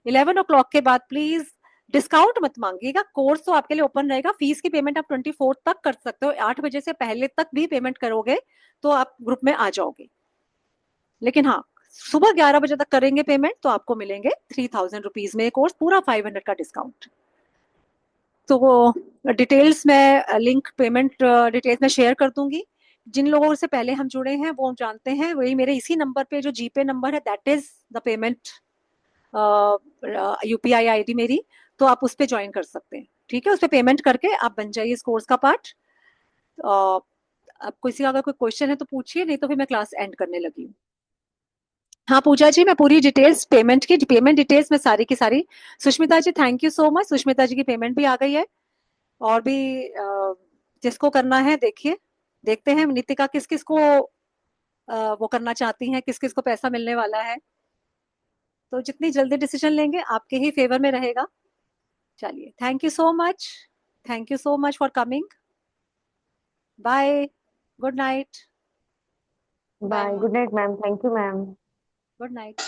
11 o'clock के बाद प्लीज डिस्काउंट मत मांगिएगा, कोर्स तो आपके लिए ओपन रहेगा। फीस की पेमेंट आप 24 तक कर सकते हो, 8 बजे से पहले तक भी पेमेंट करोगे तो आप ग्रुप में आ जाओगे। लेकिन हाँ, सुबह 11 बजे तक करेंगे पेमेंट तो आपको मिलेंगे 3000 रुपीज में कोर्स, पूरा 500 का डिस्काउंट। तो वो डिटेल्स में लिंक, पेमेंट डिटेल्स में शेयर कर दूंगी। जिन लोगों से पहले हम जुड़े हैं वो जानते हैं, वही मेरे इसी नंबर पे जो जीपे नंबर है, that is the payment UPI ID मेरी, तो आप उस पर ज्वाइन कर सकते हैं। ठीक है, उस पर पेमेंट करके आप बन जाइए इस कोर्स का पार्ट। अब किसी का अगर कोई क्वेश्चन है तो पूछिए, नहीं तो फिर मैं क्लास एंड करने लगी हूँ। हाँ पूजा जी, मैं पूरी डिटेल्स पेमेंट की, पेमेंट डिटेल्स में सारी की सारी, Sushmita ji thank you so much, Sushmita ji की पेमेंट भी आ गई है। और भी जिसको करना है देखिए, देखते हैं नितिका किस किस को वो करना चाहती हैं, किस किस को पैसा मिलने वाला है। तो जितनी जल्दी डिसीजन लेंगे आपके ही फेवर में रहेगा। चलिए, thank you so much, thank you so much for coming. Bye, good night. Bye, good night ma'am, thank you ma'am. Good night.